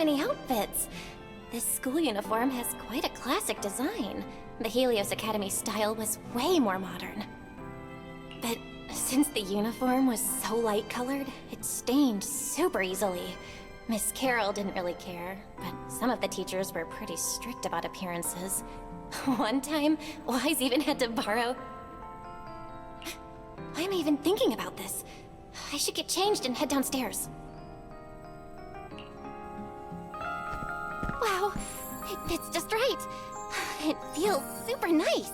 many outfits. This school uniform has quite a classic design. The Helios Academy style was way more modern. But since the uniform was so light-colored, it stained super easily. Miss Carroll didn't really care, but some of the teachers were pretty strict about appearances. One time, Wise even had to borrow... Why am I even thinking about this? I should get changed and head downstairs. Wow, it fits just right. It feels super nice.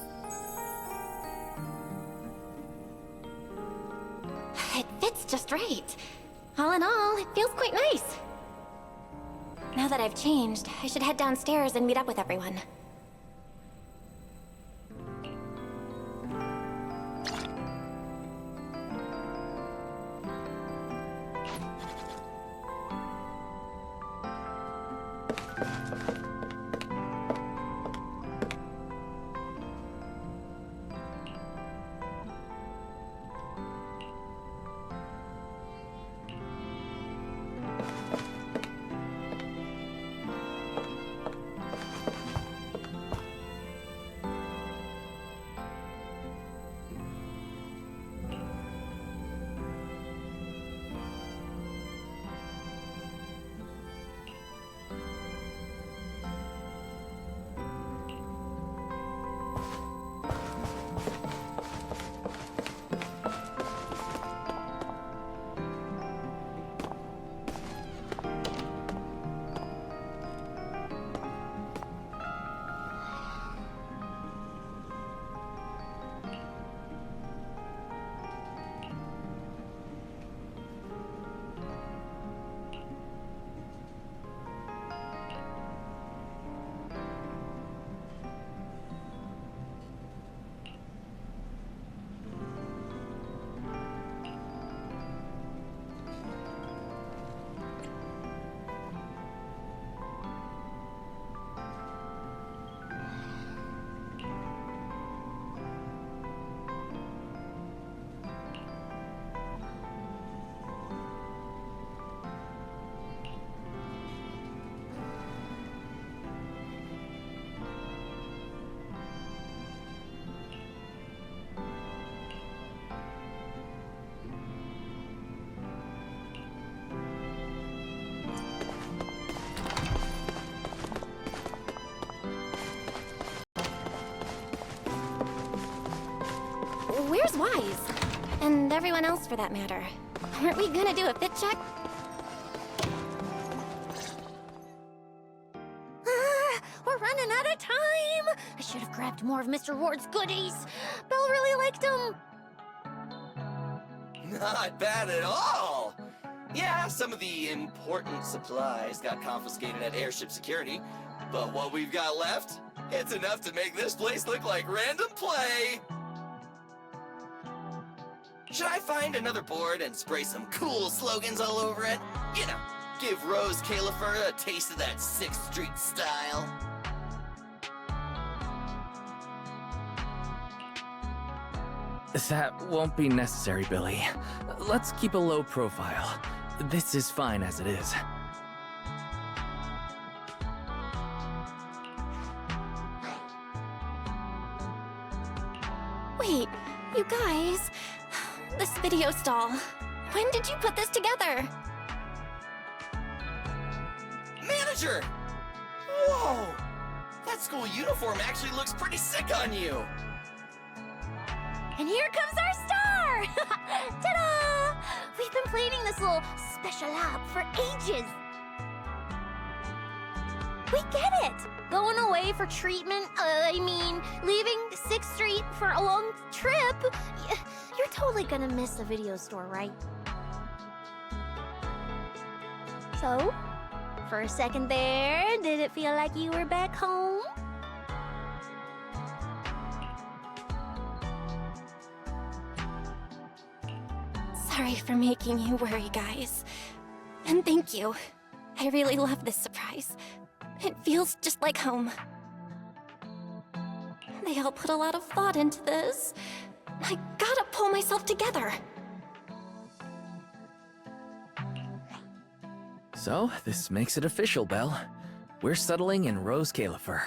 It fits just right. All in all, it feels quite nice. Now that I've changed, I should head downstairs and meet up with everyone. Where's Wise? And everyone else for that matter. Aren't we gonna do a fit check? We're running out of time! I should have grabbed more of Mr. Ward's goodies. Belle really liked them. Not bad at all! Yeah, some of the important supplies got confiscated at airship security, but what we've got left, it's enough to make this place look like random play! Should I find another board and spray some cool slogans all over it? You know, give Rose Califer a taste of that 6th Street style. That won't be necessary, Billy. Let's keep a low profile. This is fine as it is. Wait, you guys... This video stall. When did you put this together? Manager! Whoa! That school uniform actually looks pretty sick on you! And here comes our star! Ta-da! We've been planning this little special app for ages. We get it! Going away for treatment, leaving 6th Street for a long trip. You're totally gonna miss the video store, right? So, for a second there, did it feel like you were back home? Sorry for making you worry, guys. And thank you. I really love this surprise. It feels just like home. They all put a lot of thought into this. I gotta pull myself together. So, this makes it official, Belle. We're settling in Rose Califer.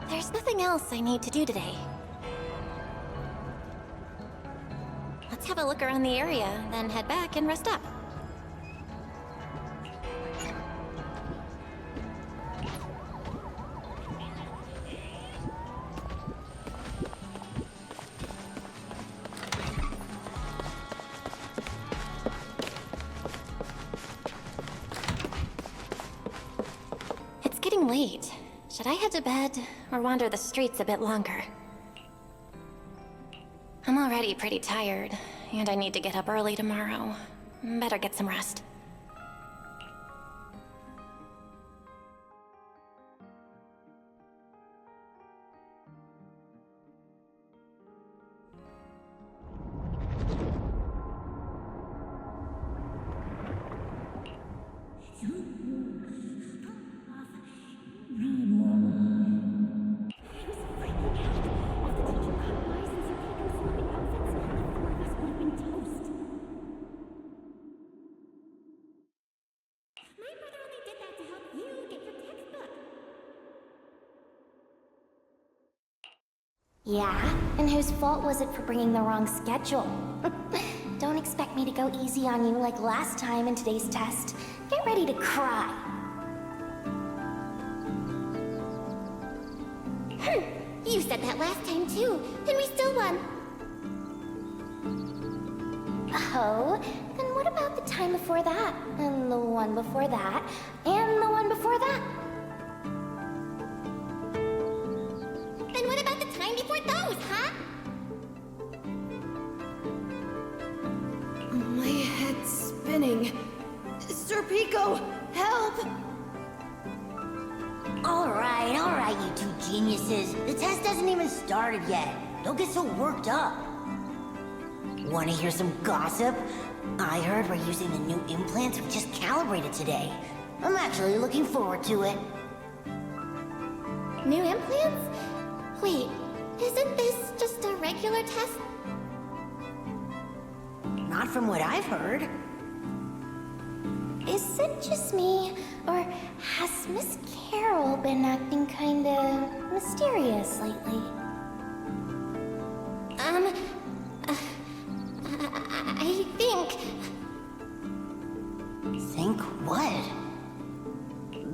There's nothing else I need to do today. Let's have a look around the area, then head back and rest up. It's getting late. Should I head to bed or wander the streets a bit longer? I'm already pretty tired, and I need to get up early tomorrow. Better get some rest. Yeah? And whose fault was it for bringing the wrong schedule? Don't expect me to go easy on you like last time in today's test. Get ready to cry. You said that last time too, and we still won. Oh, then what about the time before that? And the one before that? And the one before that? Then what about the time before those, huh? My head's spinning. Sir Pico, help! All right, you two geniuses. The test hasn't even started yet. Don't get so worked up. Want to hear some gossip? I heard we're using the new implants we just calibrated today. I'm actually looking forward to it. New implants? Wait, isn't this just a regular test? Not from what I've heard. Is it just me, or has Miss Carol been acting kinda mysterious lately? I think... Think what?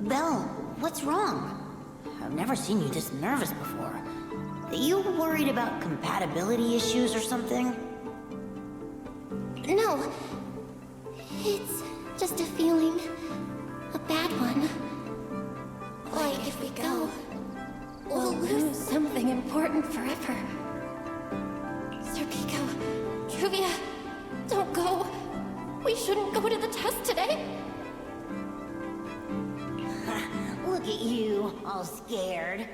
Belle, what's wrong? I've never seen you this nervous before. Are you worried about compatibility issues or something? No. It's just a feeling. A bad one. Like if we go, we'll lose something important forever. Sir Pico, Truvia, don't go. We shouldn't go to the test today. Look at you, all scared.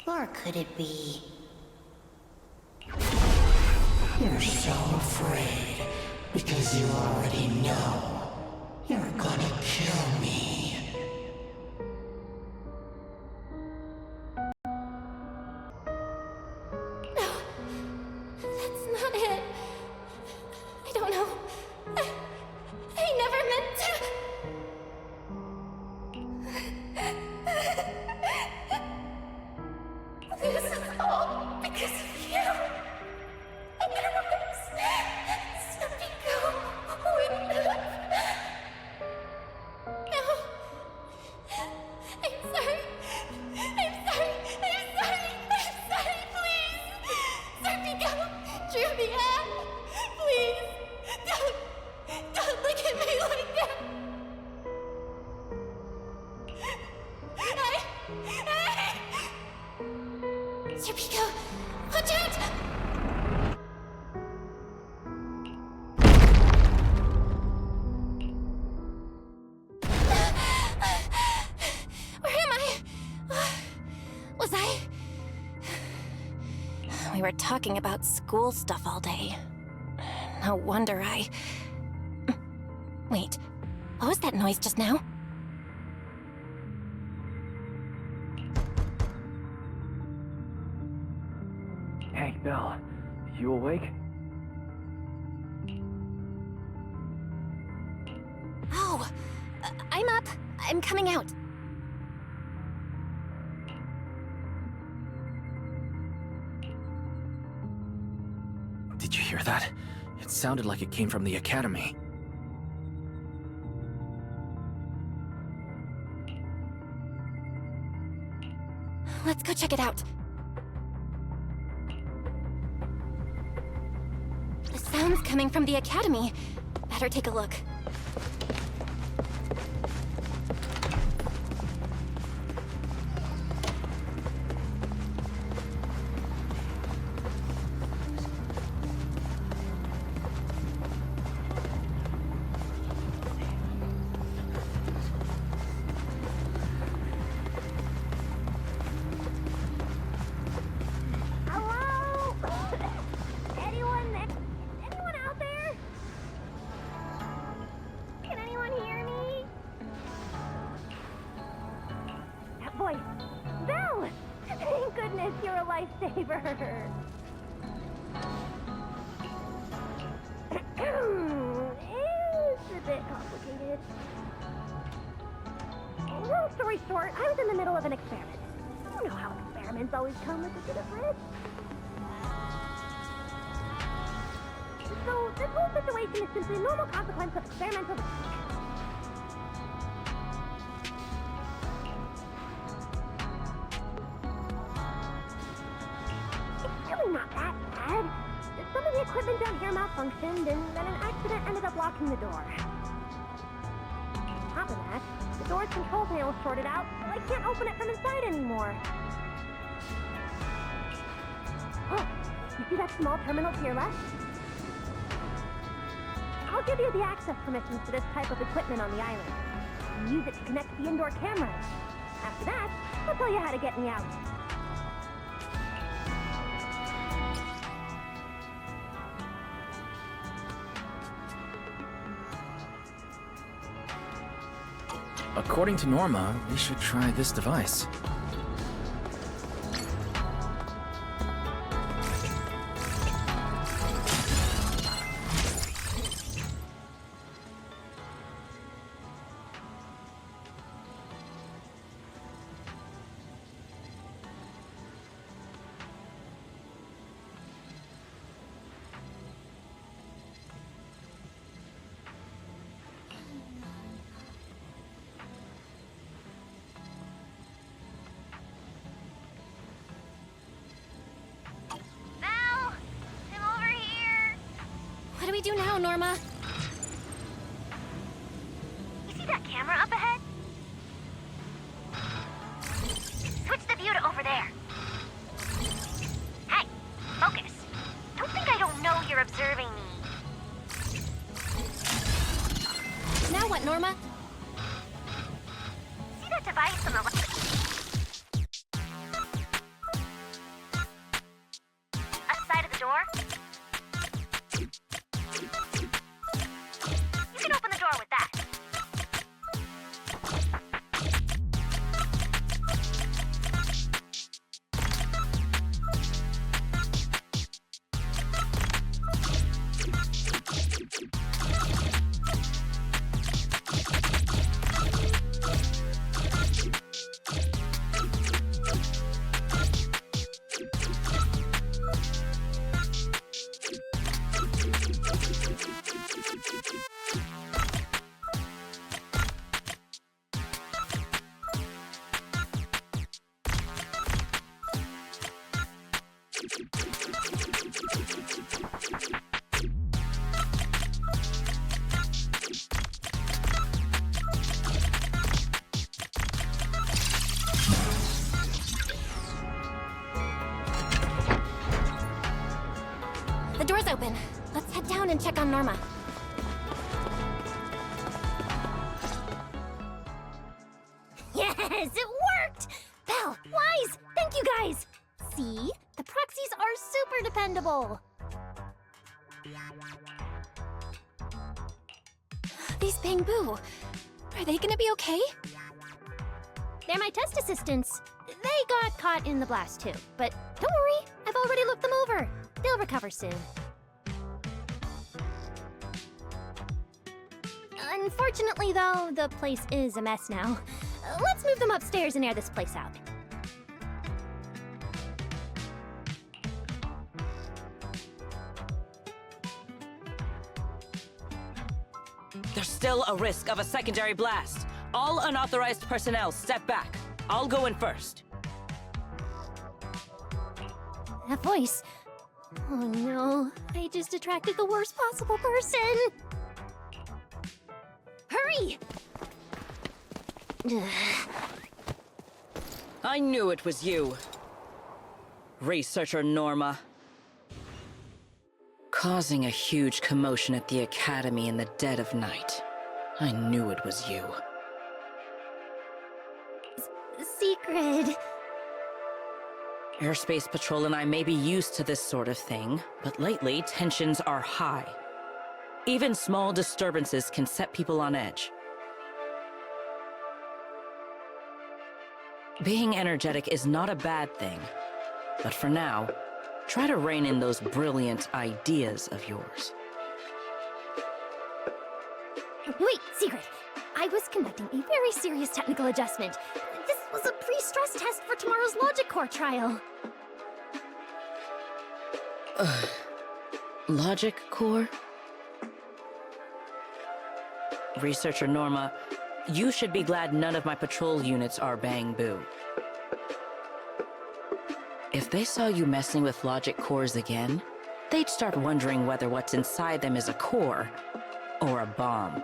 Or could it be... You're so afraid because you already know you're gonna kill me. No, that's not it. I don't know. I never meant to. This is all because of you. Otherwise, Sir Pico wouldn't have. No. I'm sorry. I'm sorry. I'm sorry. I'm sorry, please. Sir Pico, Truvia, please. Don't look at me like that. Sir Pico, watch out! Where am I? Was I? We were talking about school stuff all day. No wonder I... Wait, what was that noise just now? Belle, you awake? Oh, I'm up. I'm coming out. Did you hear that? It sounded like it came from the academy. Let's go check it out. The sound's coming from the academy. Better take a look. You're a lifesaver. It's a bit complicated. Long story short, I was in the middle of an experiment. You know how experiments always come with a bit of risk. So this whole situation is simply a normal consequence of experimental risk. Not that bad. Some of the equipment down here malfunctioned, and then an accident ended up locking the door. On top of that, the door's control panel shorted out, so I can't open it from inside anymore. Oh, you see that small terminal to your left? I'll give you the access permissions for this type of equipment on the island. You use it to connect to the indoor cameras. After that, I'll tell you how to get me out. According to Norma, we should try this device. What do we do now, Norma? You see that camera up ahead? Switch the view to over there. Hey, focus. Don't think I don't know you're observing me. Now what, Norma? See that device on the left? Side of the door? You can open the door with that. The door's open. Let's head down and check on Norma. Yes, it worked! Belle, Wise, thank you guys! See? The proxies are super dependable! These Bang Boo, are they gonna be okay? They're my test assistants. They got caught in the blast too, but don't worry, I've already looked them over. They'll recover soon. Unfortunately, though, the place is a mess now. Let's move them upstairs and air this place out. There's still a risk of a secondary blast. All unauthorized personnel, step back. I'll go in first. That voice. Oh no, I just attracted the worst possible person. Hurry! I knew it was you. Researcher Norma. Causing a huge commotion at the Academy in the dead of night. I knew it was you. Secret. Airspace Patrol and I may be used to this sort of thing, but lately tensions are high. Even small disturbances can set people on edge. Being energetic is not a bad thing, but for now, try to rein in those brilliant ideas of yours. Wait, Secret. I was conducting a very serious technical adjustment. This was a pre-stress test for tomorrow's Logic Core trial. Logic Core? Researcher Norma, you should be glad none of my patrol units are Bang Boo. If they saw you messing with logic cores again, they'd start wondering whether what's inside them is a core or a bomb.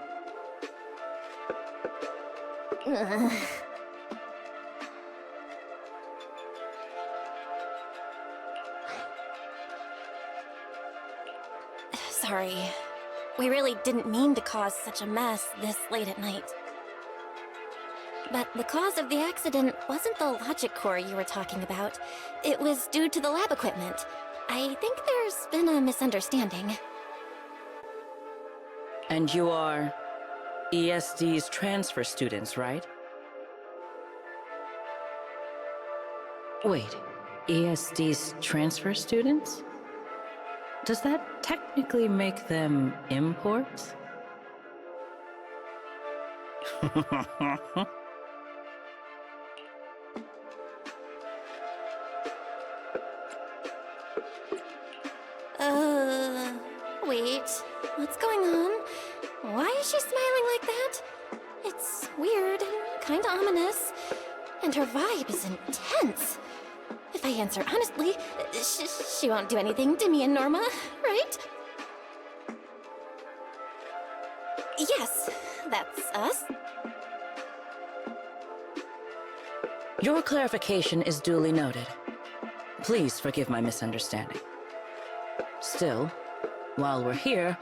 Sorry. We really didn't mean to cause such a mess this late at night. But the cause of the accident wasn't the logic core you were talking about. It was due to the lab equipment. I think there's been a misunderstanding. And you are ESD's transfer students, right? Wait, ESD's transfer students? Does that technically make them imports? Wait. What's going on? Why is she smiling like that? It's weird and kinda ominous. And her vibe is intense. If I answer honestly, she won't do anything to me and Norma, right? Yes, that's us. Your clarification is duly noted. Please forgive my misunderstanding. Still, while we're here,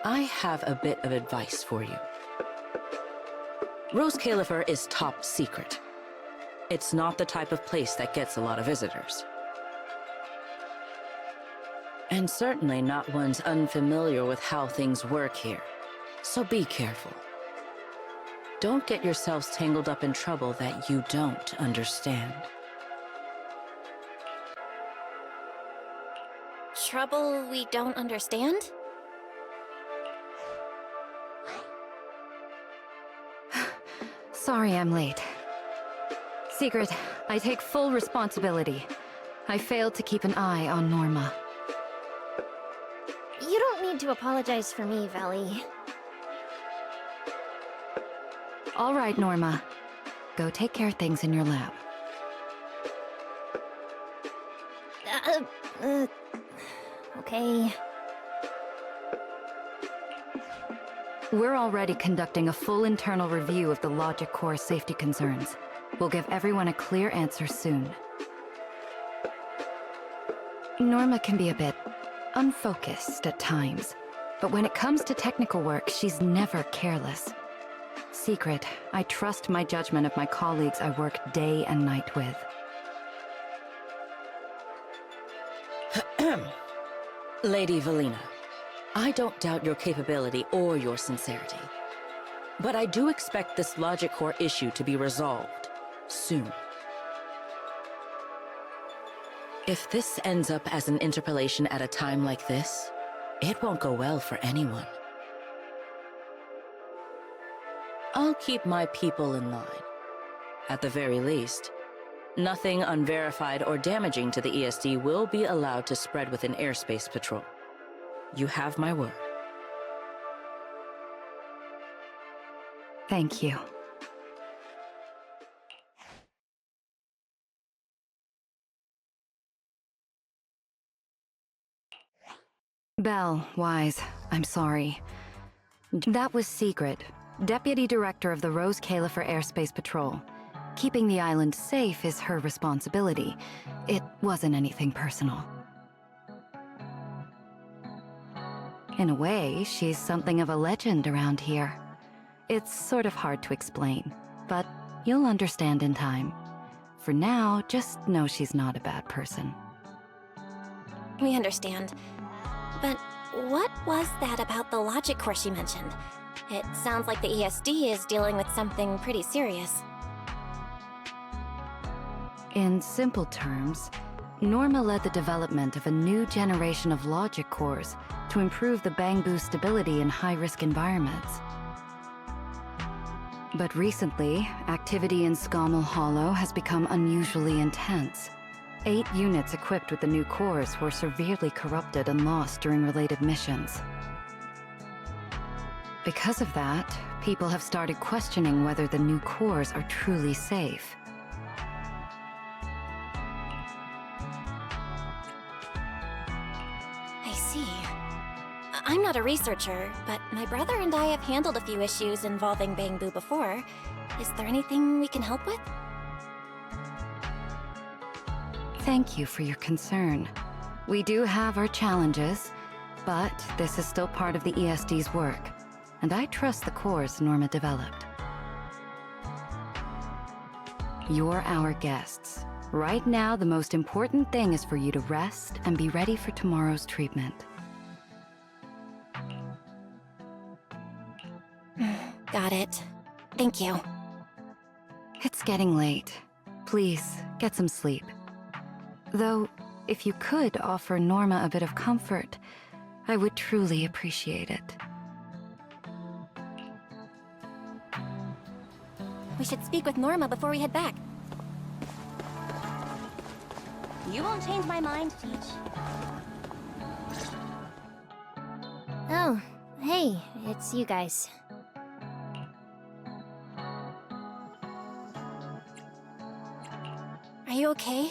I have a bit of advice for you. Rose Califer is top secret. It's not the type of place that gets a lot of visitors. And certainly not ones unfamiliar with how things work here. So be careful. Don't get yourselves tangled up in trouble that you don't understand. Trouble we don't understand? Sorry I'm late. Secret, I take full responsibility. I failed to keep an eye on Norma. You don't need to apologize for me, Valley. All right, Norma. Go take care of things in your lab. Okay. We're already conducting a full internal review of the Logic Core safety concerns. We'll give everyone a clear answer soon. Norma can be a bit unfocused at times, but when it comes to technical work, she's never careless. Secret, I trust my judgment of my colleagues I work day and night with. Lady Valina, I don't doubt your capability or your sincerity. But I do expect this Logic Core issue to be resolved soon. If this ends up as an interpolation at a time like this, it won't go well for anyone. I'll keep my people in line. At the very least, nothing unverified or damaging to the ESD will be allowed to spread within airspace patrol. You have my word. Thank you. Belle, Wise, I'm sorry. That was Secret, Deputy Director of the Rose Califer Airspace Patrol. Keeping the island safe is her responsibility. It wasn't anything personal. In a way, she's something of a legend around here. It's sort of hard to explain, but you'll understand in time. For now, just know she's not a bad person. We understand. But what was that about the logic course you mentioned? It sounds like the ESD is dealing with something pretty serious. In simple terms, Norma led the development of a new generation of logic cores to improve the Bangbu stability in high-risk environments. But recently, activity in Scommel Hollow has become unusually intense. 8 units equipped with the new cores were severely corrupted and lost during related missions. Because of that, people have started questioning whether the new cores are truly safe. I see. I'm not a researcher, but my brother and I have handled a few issues involving Bangbu before. Is there anything we can help with? Thank you for your concern. We do have our challenges, but this is still part of the ESD's work, and I trust the cores Norma developed. You're our guests. Right now, the most important thing is for you to rest and be ready for tomorrow's treatment. Got it. Thank you. It's getting late. Please, get some sleep. Though, if you could offer Norma a bit of comfort, I would truly appreciate it. We should speak with Norma before we head back. You won't change my mind, Peach. Oh, hey, it's you guys. Are you okay?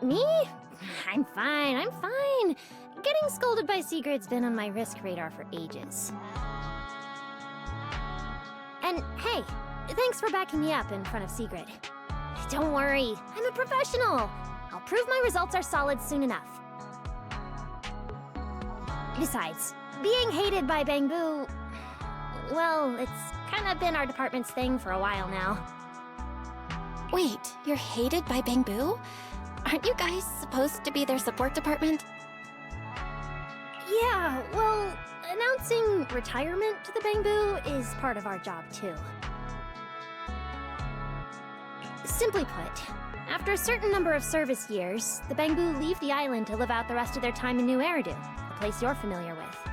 Me? I'm fine, I'm fine. Getting scolded by Secret's been on my risk radar for ages. And hey, thanks for backing me up in front of Secret. Don't worry, I'm a professional. I'll prove my results are solid soon enough. Besides, being hated by Bangbu, well, it's kind of been our department's thing for a while now. Wait, you're hated by Bangbu? Aren't you guys supposed to be their support department? Yeah, well, announcing retirement to the Bangbu is part of our job too. Simply put, after a certain number of service years, the Bangbu leave the island to live out the rest of their time in New Eridu, a place you're familiar with.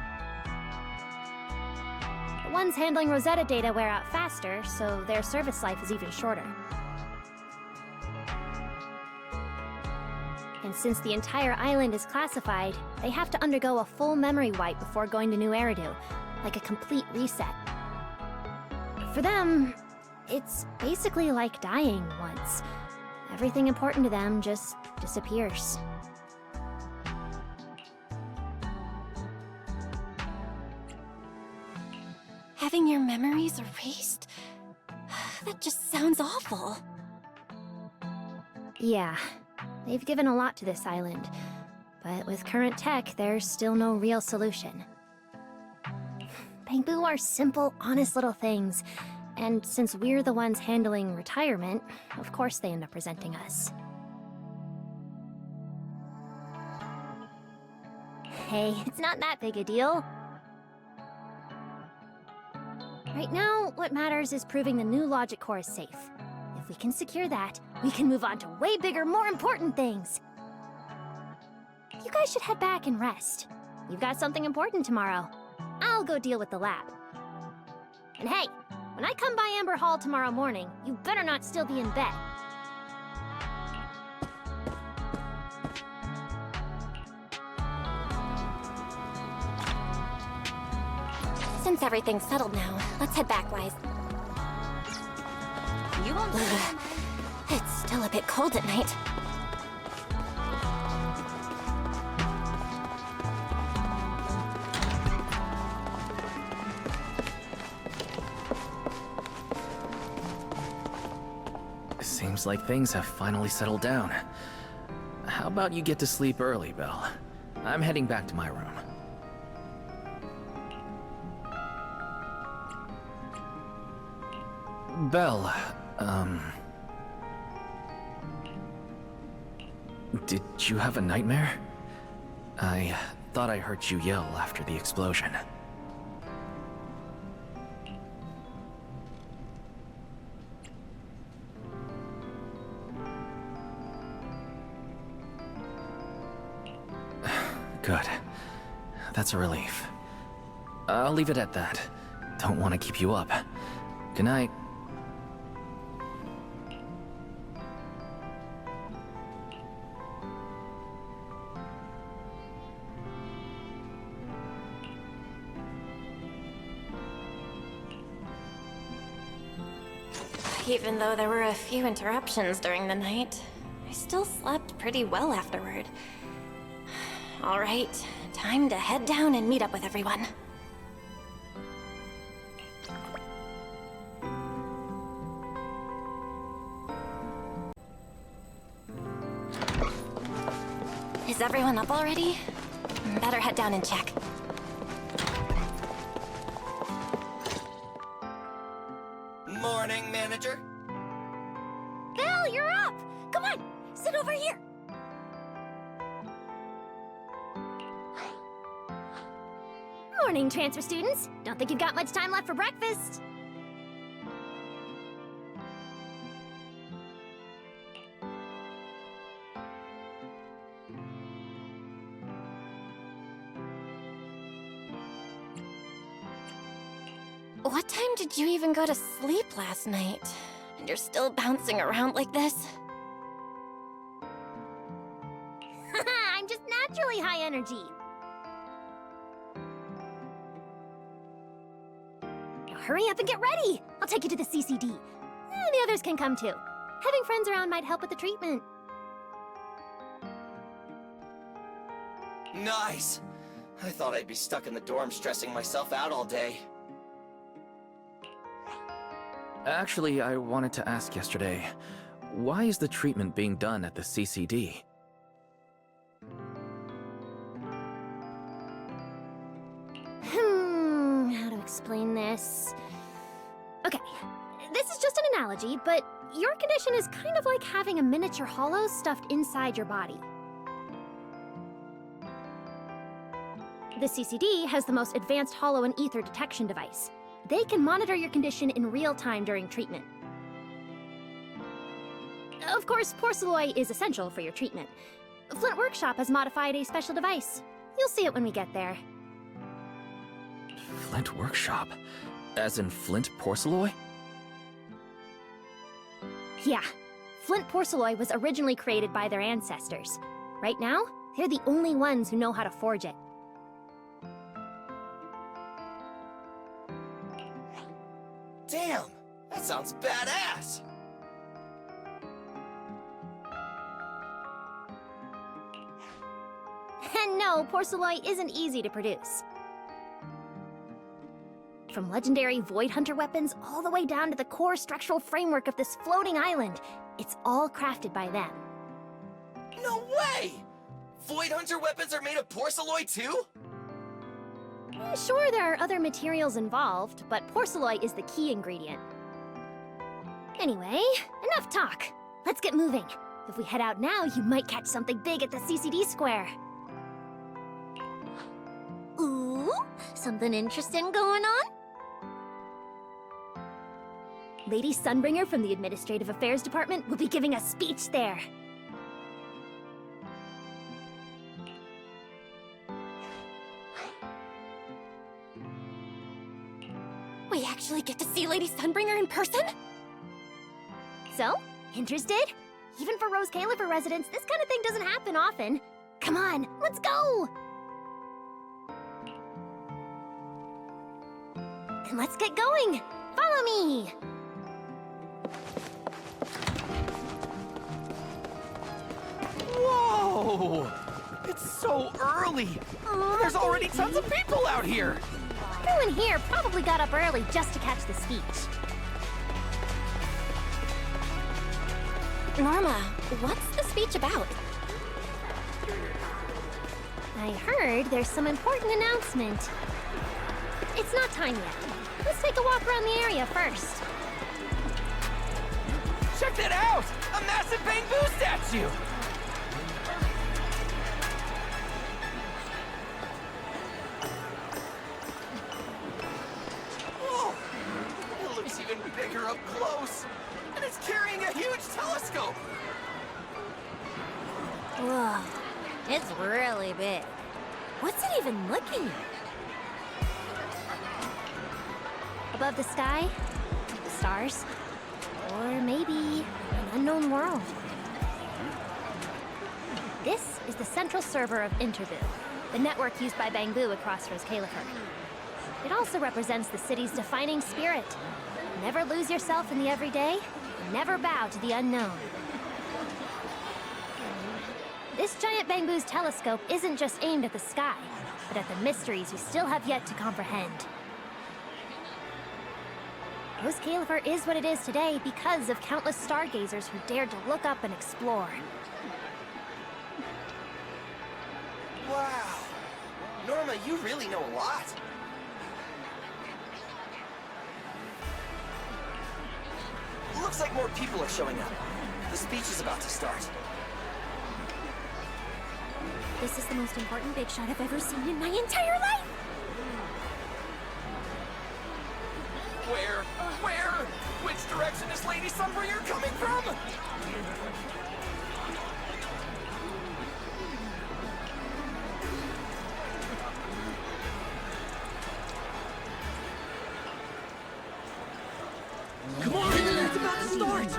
The ones handling Rosetta data wear out faster, so their service life is even shorter. And since the entire island is classified, they have to undergo a full memory wipe before going to New Eridu, like a complete reset. For them, it's basically like dying once. Everything important to them just disappears. Having your memories erased? That just sounds awful. Yeah, they've given a lot to this island, but with current tech, there's still no real solution. Bangbu are simple, honest little things, and since we're the ones handling retirement, of course they end up resenting us. Hey, it's not that big a deal. Right now, what matters is proving the new logic core is safe. If we can secure that, we can move on to way bigger, more important things. You guys should head back and rest. You've got something important tomorrow. I'll go deal with the lab. And hey, when I come by Amber Hall tomorrow morning, you better not still be in bed. Since everything's settled now, let's head back, Wise. You won't. It's still a bit cold at night. Seems like things have finally settled down. How about you get to sleep early, Belle? I'm heading back to my room. Belle, did you have a nightmare? I thought I heard you yell after the explosion. Good. That's a relief. I'll leave it at that. Don't want to keep you up. Good night. Even though there were a few interruptions during the night, I still slept pretty well afterward. All right, time to head down and meet up with everyone. Is everyone up already? Better head down and check. Morning, manager. Belle, you're up! Come on, sit over here. Morning, transfer students. Don't think you've got much time left for breakfast. What time did you even go to sleep last night? And you're still bouncing around like this? I'm just naturally high energy. Now hurry up and get ready. I'll take you to the CCD. The others can come too. Having friends around might help with the treatment. Nice! I thought I'd be stuck in the dorm stressing myself out all day. Actually, I wanted to ask yesterday, why is the treatment being done at the CCD? How to explain this? Okay, this is just an analogy, but your condition is kind of like having a miniature hollow stuffed inside your body. The CCD has the most advanced hollow and ether detection device. They can monitor your condition in real time during treatment. Of course, porcelloi is essential for your treatment. Flint Workshop has modified a special device. You'll see it when we get there. Flint Workshop? As in Flint porcelloi? Yeah. Flint porcelloi was originally created by their ancestors. Right now, they're the only ones who know how to forge it. Damn! That sounds badass! And no, porcelloi isn't easy to produce. From legendary Void Hunter weapons all the way down to the core structural framework of this floating island, it's all crafted by them. No way! Void Hunter weapons are made of porcelloi too? Sure, there are other materials involved, but porcelloi is the key ingredient. Anyway, enough talk. Let's get moving. If we head out now, you might catch something big at the CCD square. Ooh, something interesting going on? Lady Sunbringer from the Administrative Affairs Department will be giving a speech there. We actually get to see Lady Sunbringer in person? So, interested? Even for Rose Califer residents, this kind of thing doesn't happen often. Come on, let's go! Then let's get going! Follow me! Whoa! It's so early! There's already tons of people out here! Everyone here probably got up early just to catch the speech. Norma, what's the speech about? I heard there's some important announcement. It's not time yet. Let's take a walk around the area first. Check that out! A massive bamboo statue! Whoa! It looks even bigger up close! And it's carrying a huge telescope! Whoa, it's really big. What's it even looking at? Above the sky, the stars, or maybe an unknown world. This is the central server of Interboo, the network used by Bangbu across Rose Califer. It also represents the city's defining spirit. Never lose yourself in the everyday, and never bow to the unknown. This giant Bangbu's telescope isn't just aimed at the sky, but at the mysteries we still have yet to comprehend. Rose Califer is what it is today because of countless stargazers who dared to look up and explore. Wow! Norma, you really know a lot! Looks like more people are showing up. The speech is about to start. This is the most important big shot I've ever seen in my entire life! Where? Where? Which direction is Lady Sunbringer coming from? Come on! It's about to start!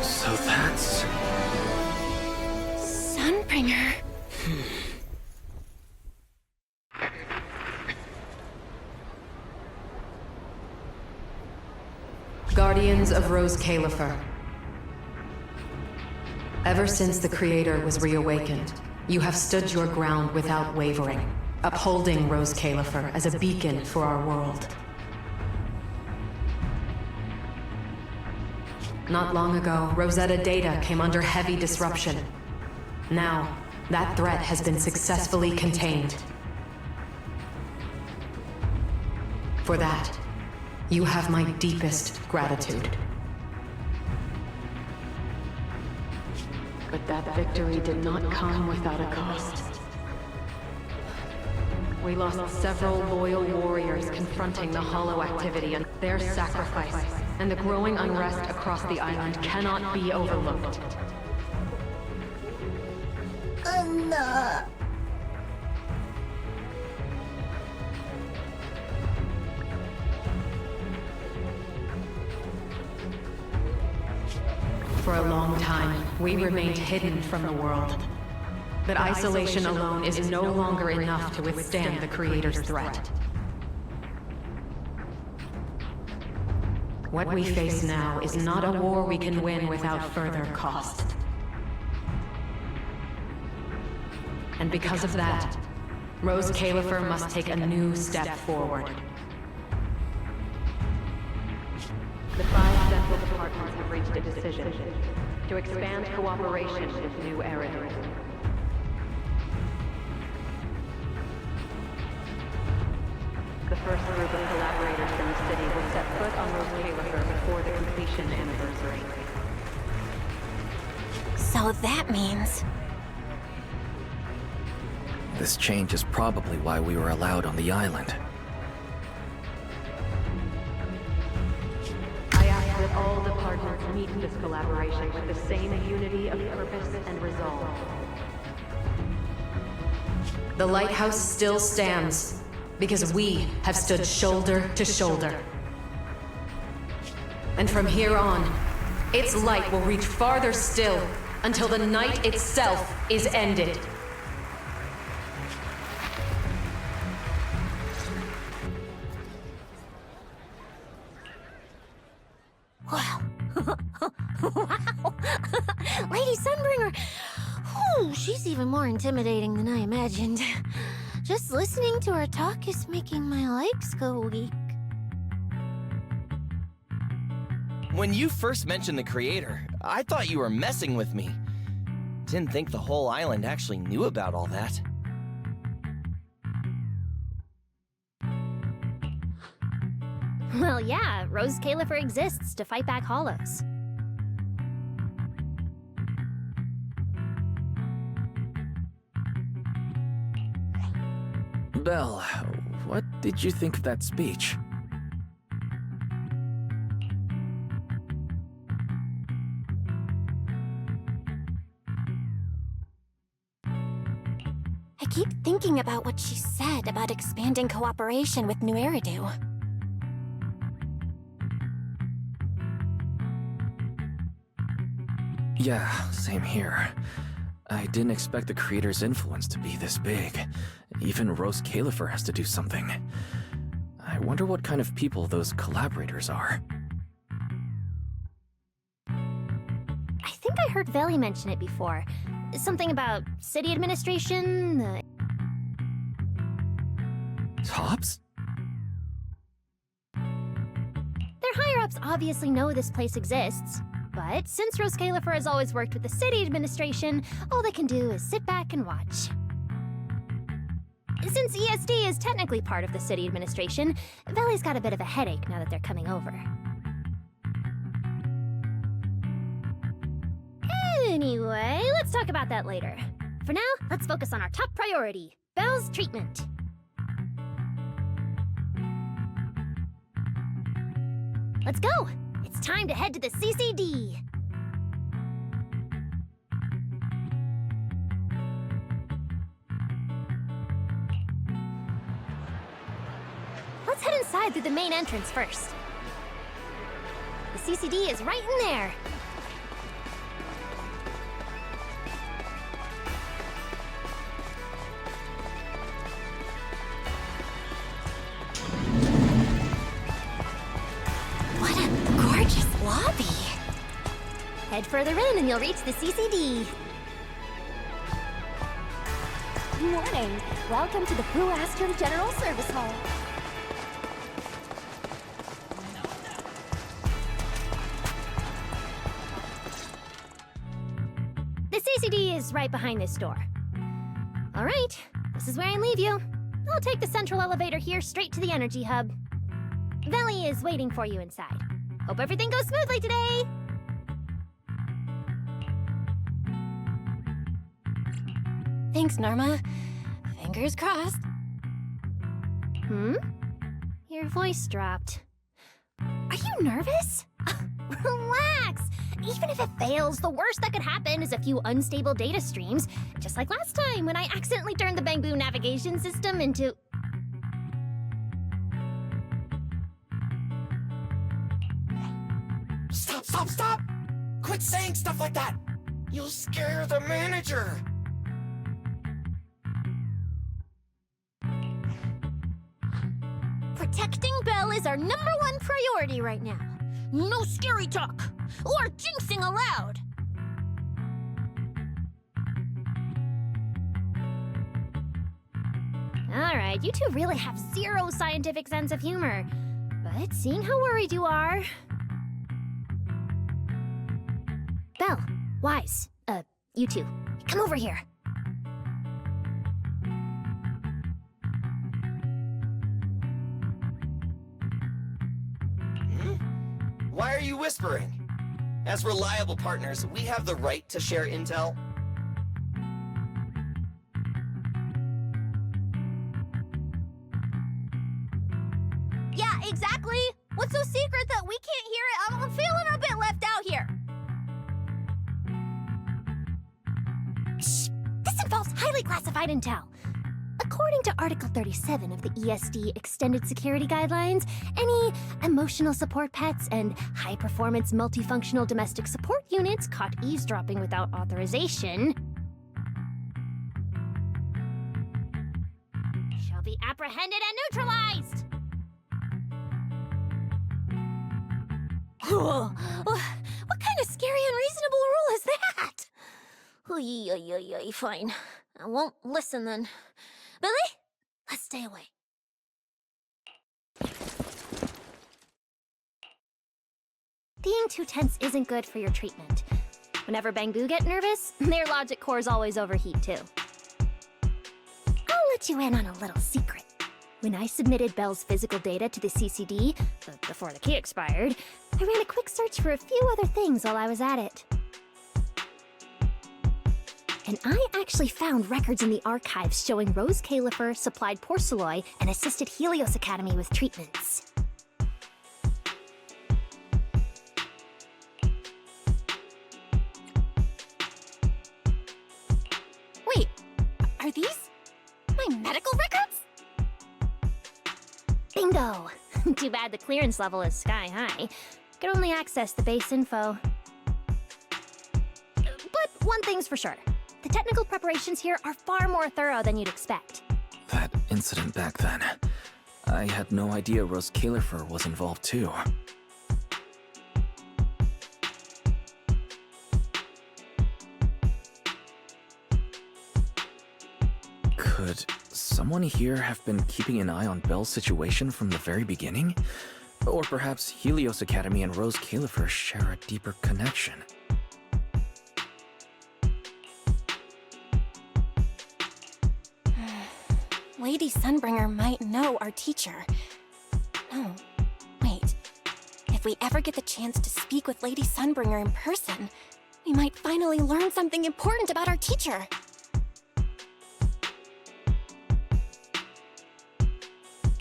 So that's... Sunbringer. Guardians of Rose Califer. Ever since the Creator was reawakened, you have stood your ground without wavering, upholding Rose Califer as a beacon for our world. Not long ago, Rosetta data came under heavy disruption. Now, that threat has been successfully contained. For that, you have my deepest gratitude. But that victory did not come without a cost. We lost several loyal warriors confronting the Hollow activity, and their sacrifice and the growing unrest across the island cannot be overlooked. For a long time, we remained hidden from the world. But isolation alone is no longer enough to withstand the Creator's threat. What we face now is not a war we can win without further cost. And because of that, Rose Califer must take a new step forward. The 5 central departments have reached a decision to expand cooperation with new Eridu. The first group of collaborators from the city will set foot on Rose Califer before the completion anniversary. hell that means. This change is probably why we were allowed on the island. I ask that all departments meet this collaboration with the same unity of purpose and resolve. The lighthouse still stands because we have stood shoulder to shoulder. And from here on, its light will reach farther still until the night itself is ended. Wow. Wow. Lady Sunbringer. Whew, she's even more intimidating than I imagined. Just listening to her talk is making my legs go weak. When you first mentioned the creator, I thought you were messing with me. Didn't think the whole island actually knew about all that. Well, yeah, Rose Califer exists to fight back hollows. Belle, what did you think of that speech? I keep thinking about what she said about expanding cooperation with New Eridu. Yeah, same here. I didn't expect the creator's influence to be this big. Even Rose Califer has to do something. I wonder what kind of people those collaborators are. I think I heard Veli mention it before. Something about city administration, the... Tops? Their higher-ups obviously know this place exists. But since Rose Califer has always worked with the city administration, all they can do is sit back and watch. Since ESD is technically part of the city administration, Veli's got a bit of a headache now that they're coming over. Anyway, let's talk about that later. For now, let's focus on our top priority, Belle's treatment. Let's go! It's time to head to the CCD! Let's head inside through the main entrance first. The CCD is right in there. What a gorgeous lobby! Head further in and you'll reach the CCD. Good morning. Welcome to the Blue Astrum General Service Hall. The CCD is right behind this door. All right, this is where I leave you. I'll take the central elevator here straight to the energy hub. Veli is waiting for you inside. Hope everything goes smoothly today! Thanks, Norma. Fingers crossed. Your voice dropped. Are you nervous? Relax! Even if it fails, the worst that could happen is a few unstable data streams, just like last time when I accidentally turned the Bangbu navigation system into... Stop, stop! Quit saying stuff like that! You'll scare the manager! Protecting Belle is our #1 priority right now. No scary talk, or jinxing allowed. Alright, you two really have zero scientific sense of humor. But seeing how worried you are... Belle, Wise, you two, come over here. Why are you whispering? As reliable partners, we have the right to share intel. Yeah, exactly. What's so secret that we can't hear it? I'm feeling a bit left out here. Shh! This involves highly classified intel. According to Article 37 of the ESD Extended Security Guidelines, any emotional support pets and high-performance multifunctional domestic support units caught eavesdropping without authorization shall be apprehended and neutralized. What kind of scary, unreasonable rule is that? Oy, fine. I won't listen then. Billy, let's stay away. Being too tense isn't good for your treatment. Whenever Bangbu get nervous, their logic cores always overheat too. I'll let you in on a little secret. When I submitted Belle's physical data to the CCD, before the key expired, I ran a quick search for a few other things while I was at it. And I actually found records in the archives showing Rose Califer supplied Porceloy and assisted Helios Academy with treatments. Wait, are these my medical records? Bingo! Too bad the clearance level is sky high. Can only access the base info. But one thing's for sure. The technical preparations here are far more thorough than you'd expect. That incident back then. I had no idea Rose Califer was involved too. Could someone here have been keeping an eye on Belle's situation from the very beginning? Or perhaps Helios Academy and Rose Califer share a deeper connection? Lady Sunbringer might know our teacher. No, wait. If we ever get the chance to speak with Lady Sunbringer in person, we might finally learn something important about our teacher.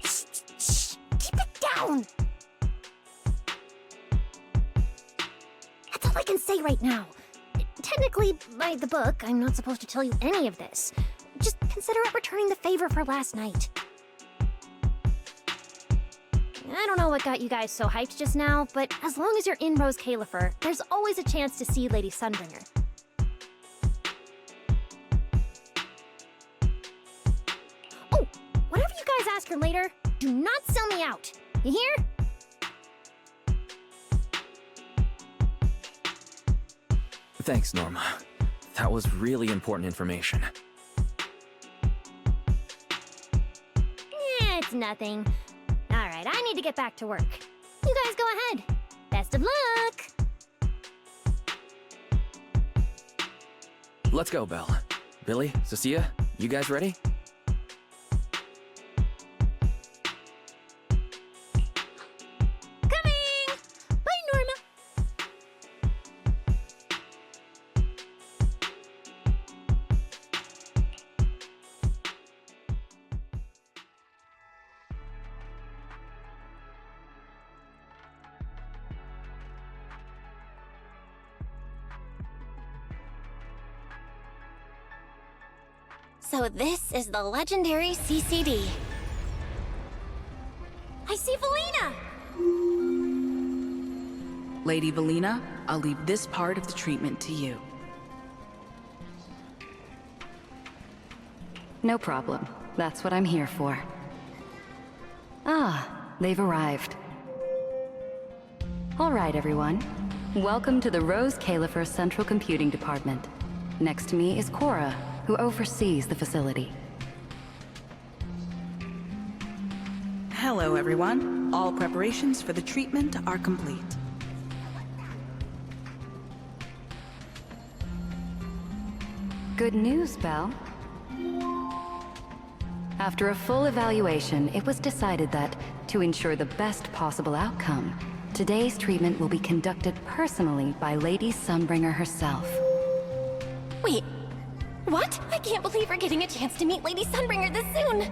Shh! Keep it down! That's all I can say right now. Technically, by the book, I'm not supposed to tell you any of this. Just consider it returning the favor for last night. I don't know what got you guys so hyped just now, but as long as you're in Rose Califer, there's always a chance to see Lady Sunbringer. Oh, whatever you guys ask her later, do not sell me out. You hear? Thanks, Norma. That was really important information. It's nothing. Alright, I need to get back to work. You guys go ahead. Best of luck! Let's go, Belle. Billy, Cecilia, you guys ready? Coming! Bye, Norma! So this is the legendary CCD. I see Felina! Lady Valina, I'll leave this part of the treatment to you. No problem. That's what I'm here for. Ah, they've arrived. All right, everyone. Welcome to the Rose Califer Central Computing Department. Next to me is Cora, who oversees the facility. Hello, everyone. All preparations for the treatment are complete. Good news, Belle. After a full evaluation, it was decided that, to ensure the best possible outcome, Today's treatment will be conducted personally by Lady Sunbringer herself. Wait, what? I can't believe we're getting a chance to meet Lady Sunbringer this soon!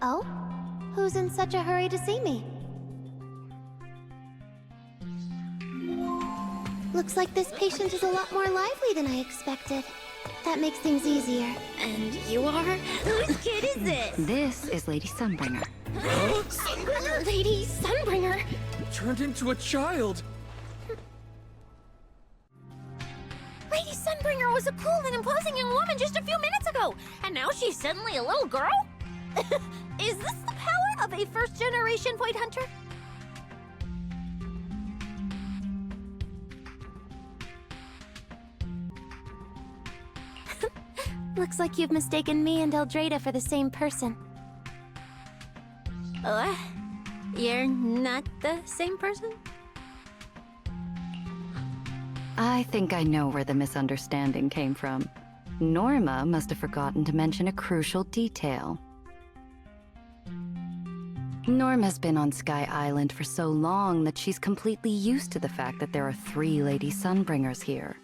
Oh? Who's in such a hurry to see me? Looks like this patient is a lot more lively than I expected. That makes things easier. And you are? Whose kid is this? This is Lady Sunbringer. Sunbringer? Lady Sunbringer? Turned into a child! Lady Sunbringer was a cool and imposing young woman just a few minutes ago, and now she's suddenly a little girl? Is this the power of a first-generation point hunter? Looks like you've mistaken me and Eldrada for the same person. What? You're not the same person? I think I know where the misunderstanding came from. Norma must have forgotten to mention a crucial detail. Norma's been on Sky Island for so long that she's completely used to the fact that there are 3 Lady Sunbringers here.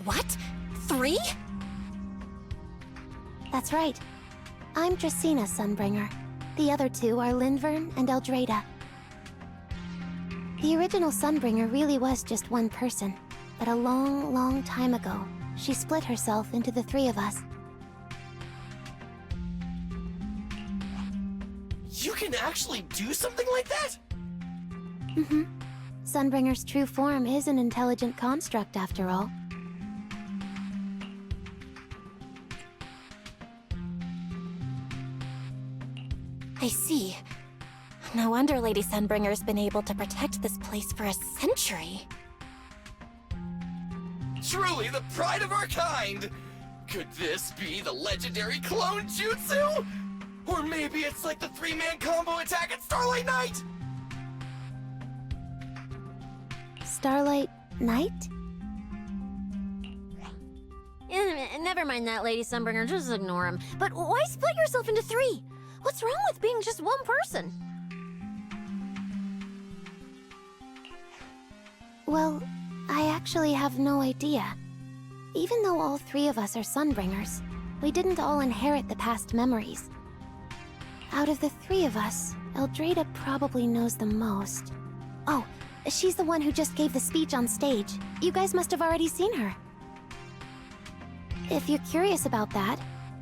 What? 3? That's right. I'm Dracena Sunbringer. The other 2 are Lindvern and Eldrada. The original Sunbringer really was just one person, but a long, long time ago, she split herself into the 3 of us. You can actually do something like that? Mm-hmm. Sunbringer's true form is an intelligent construct, after all. I see. No wonder Lady Sunbringer's been able to protect this place for a century. Truly the pride of our kind! Could this be the legendary clone jutsu? Or maybe it's like the 3-man combo attack at Starlight Night? Starlight Night? Never mind that, Lady Sunbringer. Just ignore him. But why split yourself into 3? What's wrong with being just one person? Well, I actually have no idea. Even though all 3 of us are Sunbringers, we didn't all inherit the past memories. Out of the 3 of us, Eldrada probably knows the most. Oh, she's the one who just gave the speech on stage. You guys must have already seen her. If you're curious about that,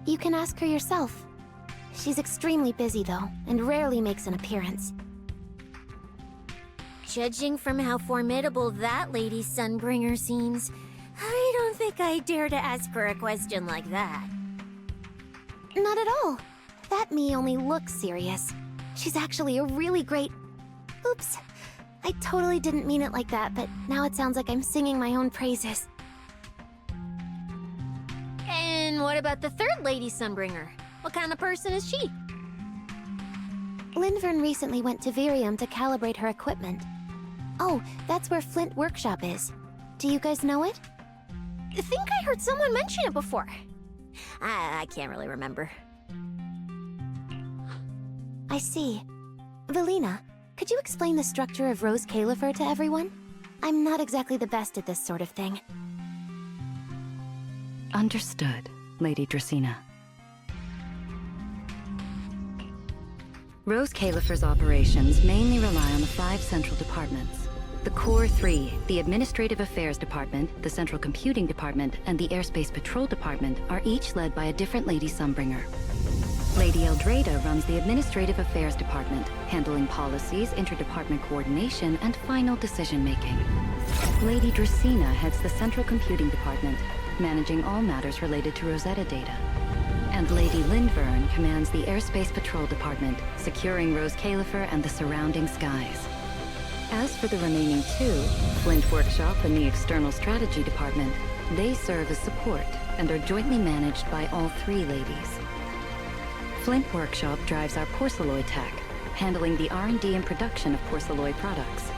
you can ask her yourself. She's extremely busy, though, and rarely makes an appearance. Judging from how formidable that Lady Sunbringer seems, I don't think I dare to ask her a question like that. Not at all. That me only looks serious. She's actually a really great... Oops. I totally didn't mean it like that, but now it sounds like I'm singing my own praises. And what about the 3rd Lady Sunbringer? What kind of person is she? Lindvern recently went to Virium to calibrate her equipment. Oh, that's where Flint Workshop is. Do you guys know it? I think I heard someone mention it before. I can't really remember. I see. Velina, could you explain the structure of Rose Califer to everyone? I'm not exactly the best at this sort of thing. Understood, Lady Dracena. Rose Califer's operations mainly rely on the 5 central departments. The Core 3, the Administrative Affairs Department, the Central Computing Department, and the Airspace Patrol Department are each led by a different Lady Sunbringer. Lady Eldrada runs the Administrative Affairs Department, handling policies, interdepartment coordination, and final decision-making. Lady Dracena heads the Central Computing Department, managing all matters related to Rosetta data. And Lady Lindvern commands the Airspace Patrol Department, securing Rose Califer and the surrounding skies. As for the remaining 2, Flint Workshop and the External Strategy Department, they serve as support and are jointly managed by all 3 ladies. Flint Workshop drives our porcelloid tech, handling the R&D and production of porcelloid products.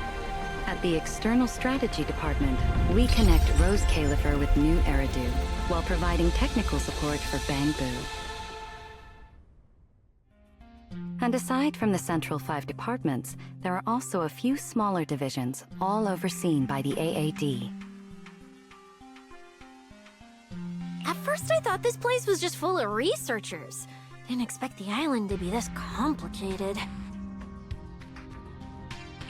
At the External Strategy Department, we connect Rose Califer with New Eridu, while providing technical support for Bangbu. And aside from the central 5 departments, there are also a few smaller divisions, all overseen by the AAD. At first I thought this place was just full of researchers. Didn't expect the island to be this complicated.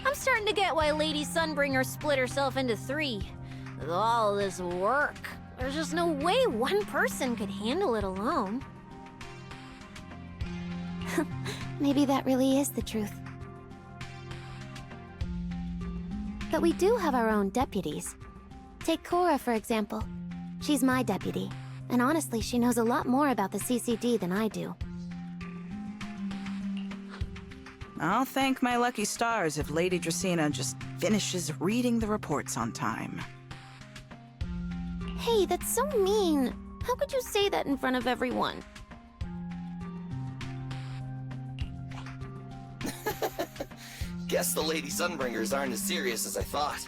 I'm starting to get why Lady Sunbringer split herself into 3. With all this work, there's just no way one person could handle it alone. Maybe that really is the truth. But we do have our own deputies. Take Cora, for example. She's my deputy, and honestly, she knows a lot more about the CCD than I do. I'll thank my lucky stars if Lady Dracaena just finishes reading the reports on time. Hey, that's so mean. How could you say that in front of everyone? Guess the Lady Sunbringers aren't as serious as I thought.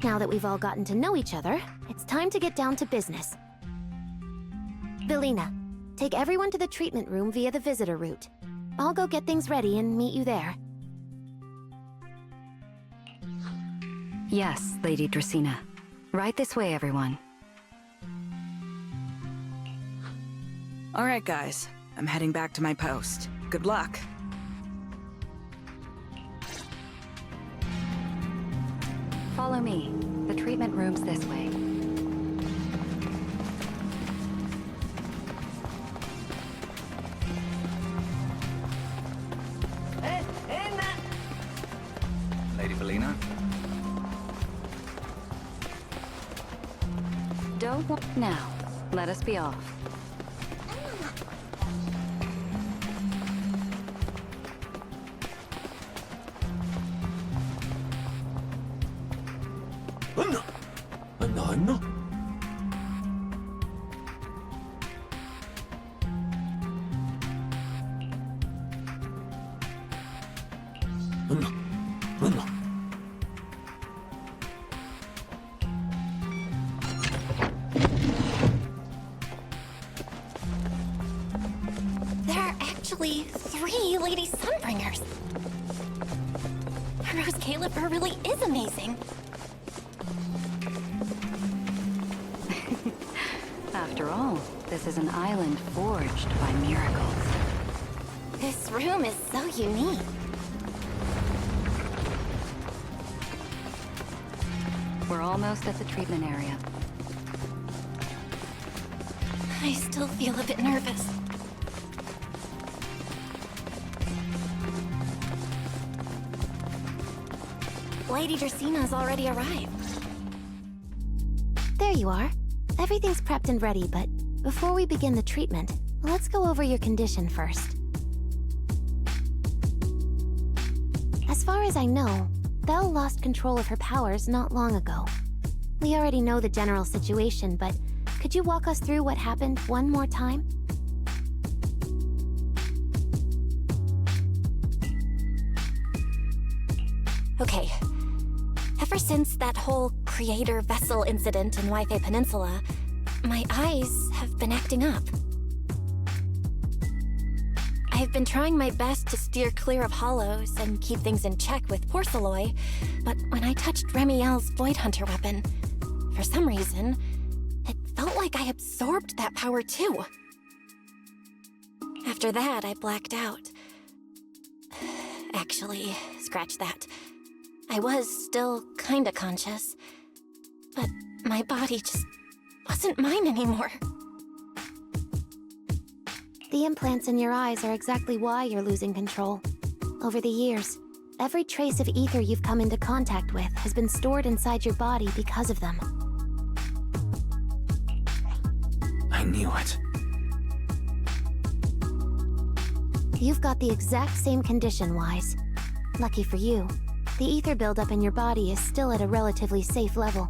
Now that we've all gotten to know each other, it's time to get down to business. Belina, take everyone to the treatment room via the visitor route. I'll go get things ready and meet you there. Yes, Lady Dracaena. Right this way, everyone. All right, guys. I'm heading back to my post. Good luck. Follow me. The treatment room's this way. Lady Belina? Don't want now. Let us be off. There are actually 3 Lady Sunbringers. Rose Califer really is amazing. After all, this is an island forged by miracles. This room is so unique. We're almost at the treatment area. I still feel a bit nervous. Lady Dracaena's already arrived. There you are. Everything's prepped and ready, but before we begin the treatment, let's go over your condition first. As far as I know, Belle lost control of her powers not long ago. We already know the general situation, but could you walk us through what happened one more time? Okay. Ever since that whole creator vessel incident in Wi-Fi Peninsula, my eyes have been acting up. I've been trying my best to steer clear of hollows and keep things in check with Porceloy, but when I touched Remiel's Void Hunter weapon, for some reason, it felt like I absorbed that power too. After that, I blacked out. Actually, scratch that. I was still kinda conscious, but my body just wasn't mine anymore. The implants in your eyes are exactly why you're losing control. Over the years, every trace of ether you've come into contact with has been stored inside your body because of them. I knew it. You've got the exact same condition, Wise. Lucky for you, the ether buildup in your body is still at a relatively safe level.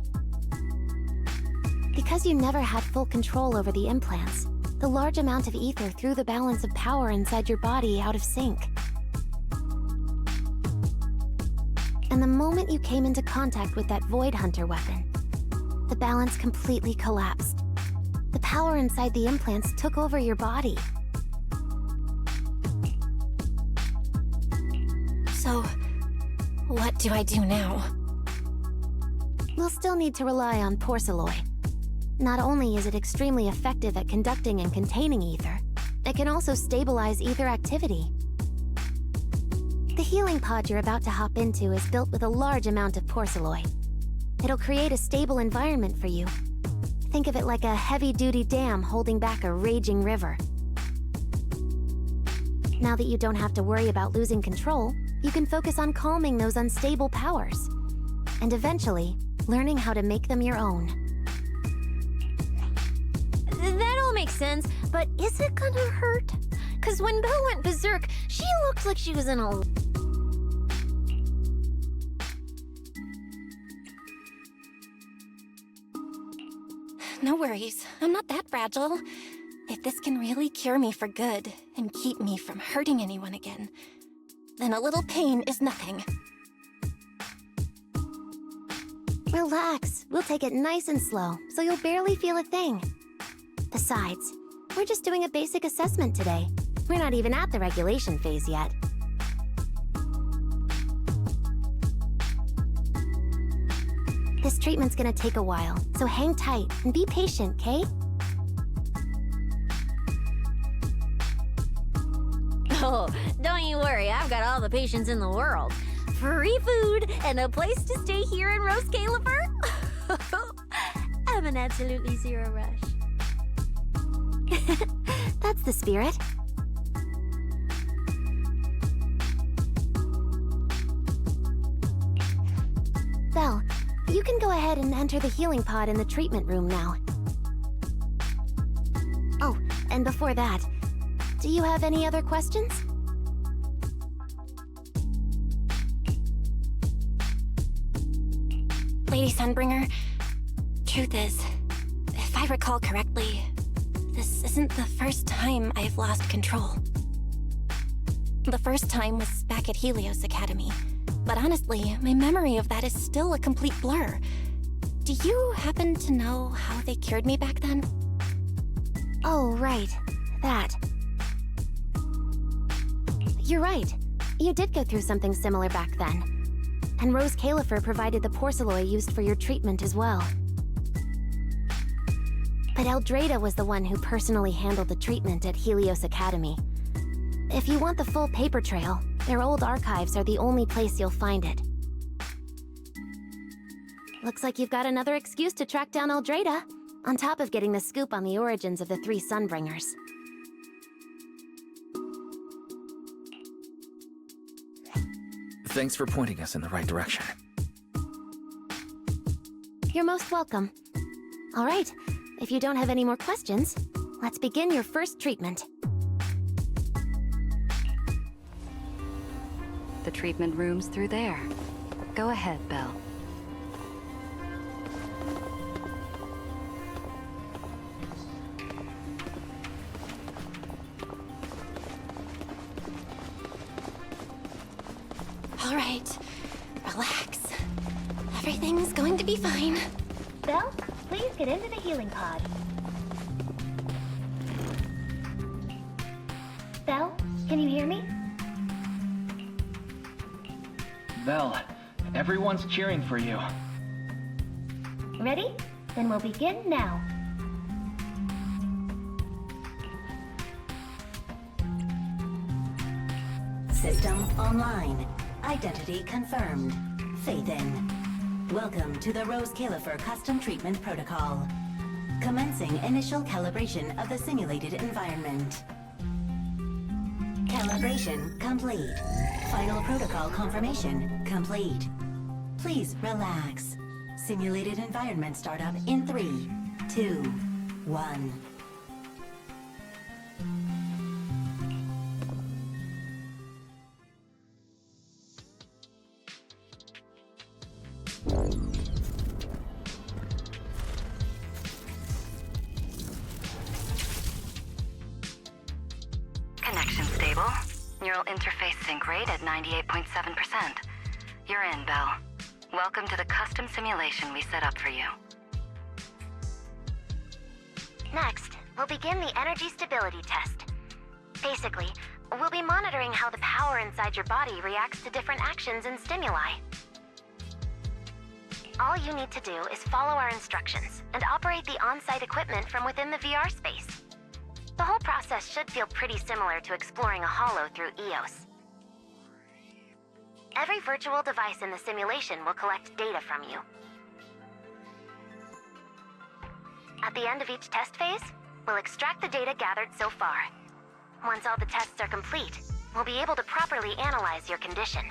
Because you never had full control over the implants, the large amount of ether threw the balance of power inside your body out of sync. And the moment you came into contact with that Void Hunter weapon, the balance completely collapsed. The power inside the implants took over your body. So, what do I do now? We'll still need to rely on porcelain. Not only is it extremely effective at conducting and containing ether, it can also stabilize ether activity. The healing pod you're about to hop into is built with a large amount of porcelain. It'll create a stable environment for you. Think of it like a heavy-duty dam holding back a raging river. Now that you don't have to worry about losing control, you can focus on calming those unstable powers. And eventually, learning how to make them your own. That all makes sense, but is it gonna hurt? 'Cause when Belle went berserk, she looked like she was in a... No worries, I'm not that fragile. If this can really cure me for good and keep me from hurting anyone again, then a little pain is nothing. Relax, we'll take it nice and slow, so you'll barely feel a thing. Besides, we're just doing a basic assessment today. We're not even at the regulation phase yet. This treatment's gonna take a while, so hang tight and be patient, okay? Oh, don't you worry, I've got all the patience in the world. Free food and a place to stay here in Rose Califer? I'm in absolutely zero rush. That's the spirit. Belle, you can go ahead and enter the healing pod in the treatment room now. Oh, and before that, do you have any other questions? Lady Sunbringer, truth is, if I recall correctly, this isn't the first time I've lost control. The first time was back at Helios Academy, but honestly, my memory of that is still a complete blur. Do you happen to know how they cured me back then? Oh, right. That. You're right. You did go through something similar back then. And Rose Califer provided the porcelain used for your treatment as well. But Eldrada was the one who personally handled the treatment at Helios Academy. If you want the full paper trail, their old archives are the only place you'll find it. Looks like you've got another excuse to track down Eldrada, on top of getting the scoop on the origins of the 3 Sunbringers. Thanks for pointing us in the right direction. You're most welcome. All right, if you don't have any more questions, let's begin your first treatment. The treatment room's through there. Go ahead, Belle. All right, relax. Everything's going to be fine. Belle, please get into the healing pod. Belle, can you hear me? Belle, everyone's cheering for you. Ready? Then we'll begin now. System online. Identity confirmed. Faith in. Welcome to the Rose Califer Custom Treatment Protocol. Commencing initial calibration of the simulated environment. Calibration complete. Final protocol confirmation complete. Please relax. Simulated environment startup in 3, 2, 1. Connection stable. Neural interface sync rate at 98.7%. You're in, Belle. Welcome to the custom simulation we set up for you. Next, we'll begin the energy stability test. Basically, we'll be monitoring how the power inside your body reacts to different actions and stimuli. All you need to do is follow our instructions and operate the on-site equipment from within the VR space. The whole process should feel pretty similar to exploring a holo through EOS. Every virtual device in the simulation will collect data from you. At the end of each test phase, we'll extract the data gathered so far. Once all the tests are complete, we'll be able to properly analyze your condition.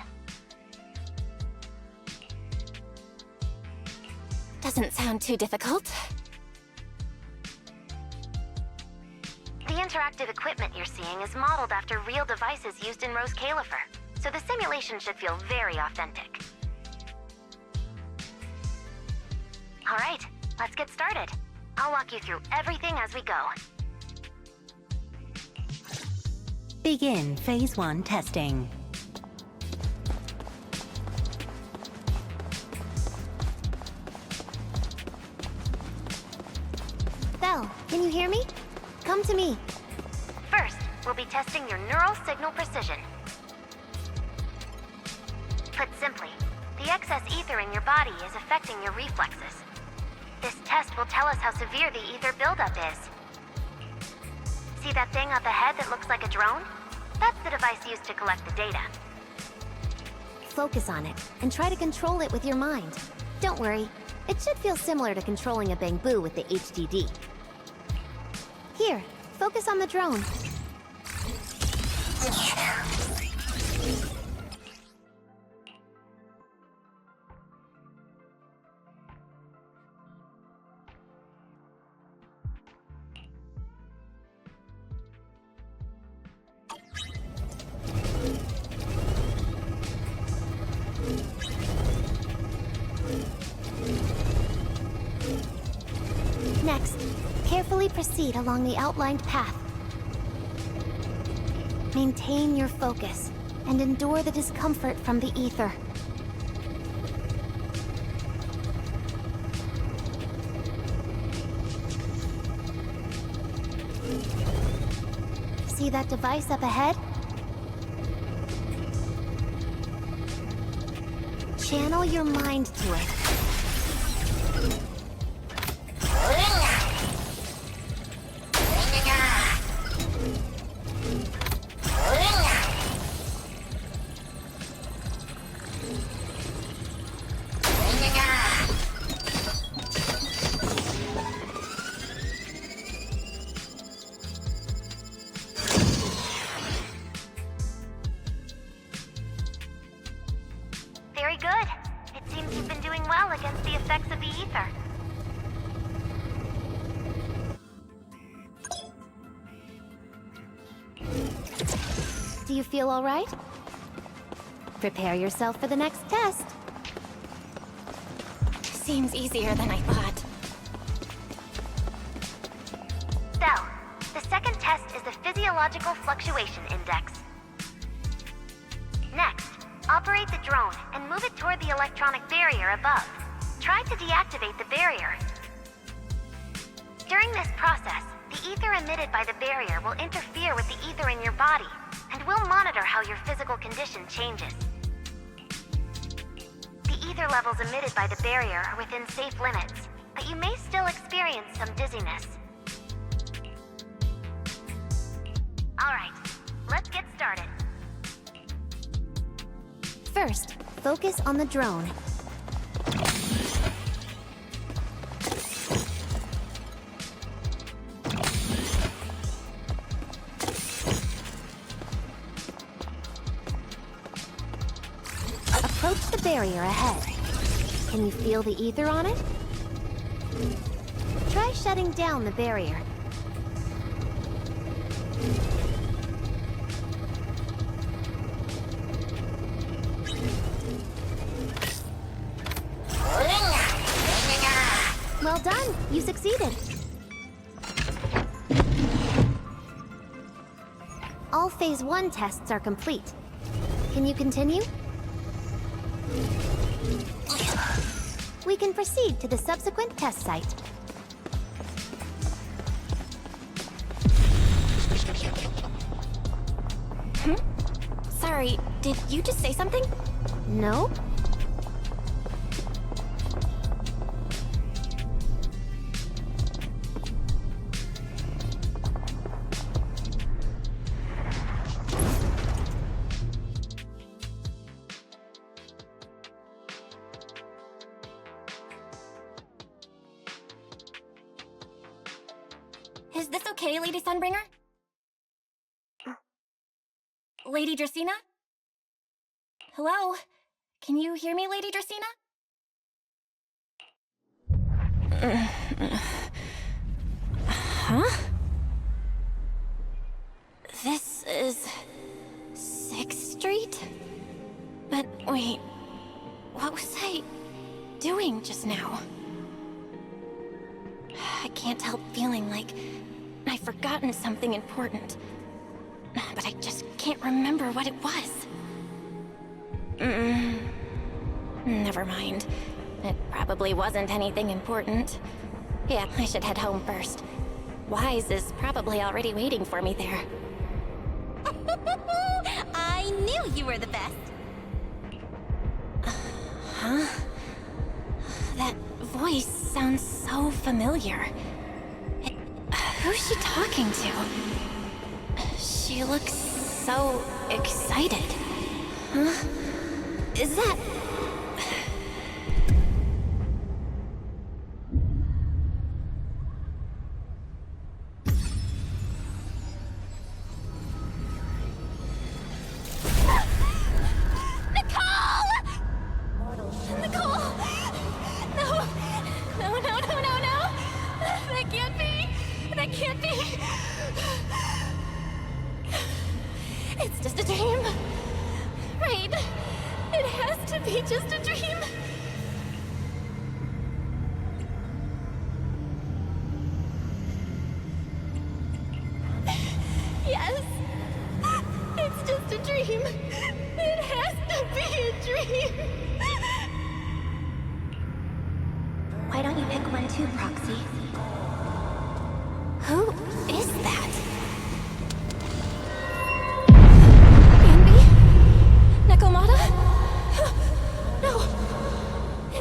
Doesn't sound too difficult. The interactive equipment you're seeing is modeled after real devices used in Rose Califer, so the simulation should feel very authentic. All right, let's get started. I'll walk you through everything as we go. Begin Phase 1 testing. Belle, can you hear me? Come to me. First, we'll be testing your neural signal precision. Put simply, the excess ether in your body is affecting your reflexes. This test will tell us how severe the ether buildup is. See that thing up ahead that looks like a drone? That's the device used to collect the data. Focus on it, and try to control it with your mind. Don't worry, it should feel similar to controlling a bamboo with the HDD. Here, focus on the drone. Next, carefully proceed along the outlined path. Maintain your focus and endure the discomfort from the ether. See that device up ahead? Channel your mind to it. Very good. It seems you've been doing well against the effects of the ether. Do you feel all right? Prepare yourself for the next test. Seems easier than I thought. So, the second test is the Physiological Fluctuation Index. Next, operate the drone and move it toward the electronic barrier above. Try to deactivate the barrier. During this process, the ether emitted by the barrier will interfere with the ether in your body, and we'll monitor how your physical condition changes. The ether levels emitted by the barrier are within safe limits, but you may still experience some dizziness. Alright, let's get started. First, focus on the drone. Approach the barrier ahead. Can you feel the ether on it? Try shutting down the barrier. Well done! You succeeded! All Phase 1 tests are complete. Can you continue? We can proceed to the subsequent test site. Sorry, did you just say something? No? Is this okay, Lady Sunbringer? Lady Dracaena? Hello? Can you hear me, Lady Dracaena? Huh? This is 6th Street? But wait, what was I doing just now? I can't help feeling like I've forgotten something important, but I just can't remember what it was. Never mind. It probably wasn't anything important. Yeah, I should head home first. Wise is probably already waiting for me there. I knew you were the best. Huh? That voice sounds so familiar. Who's she talking to? She looks so excited. Huh? Is that... It's just a dream. Right. It has to be just a dream. Yes. It's just a dream. It has to be a dream. Why don't you pick one too, Proxy? Who is that? Nakomata? No.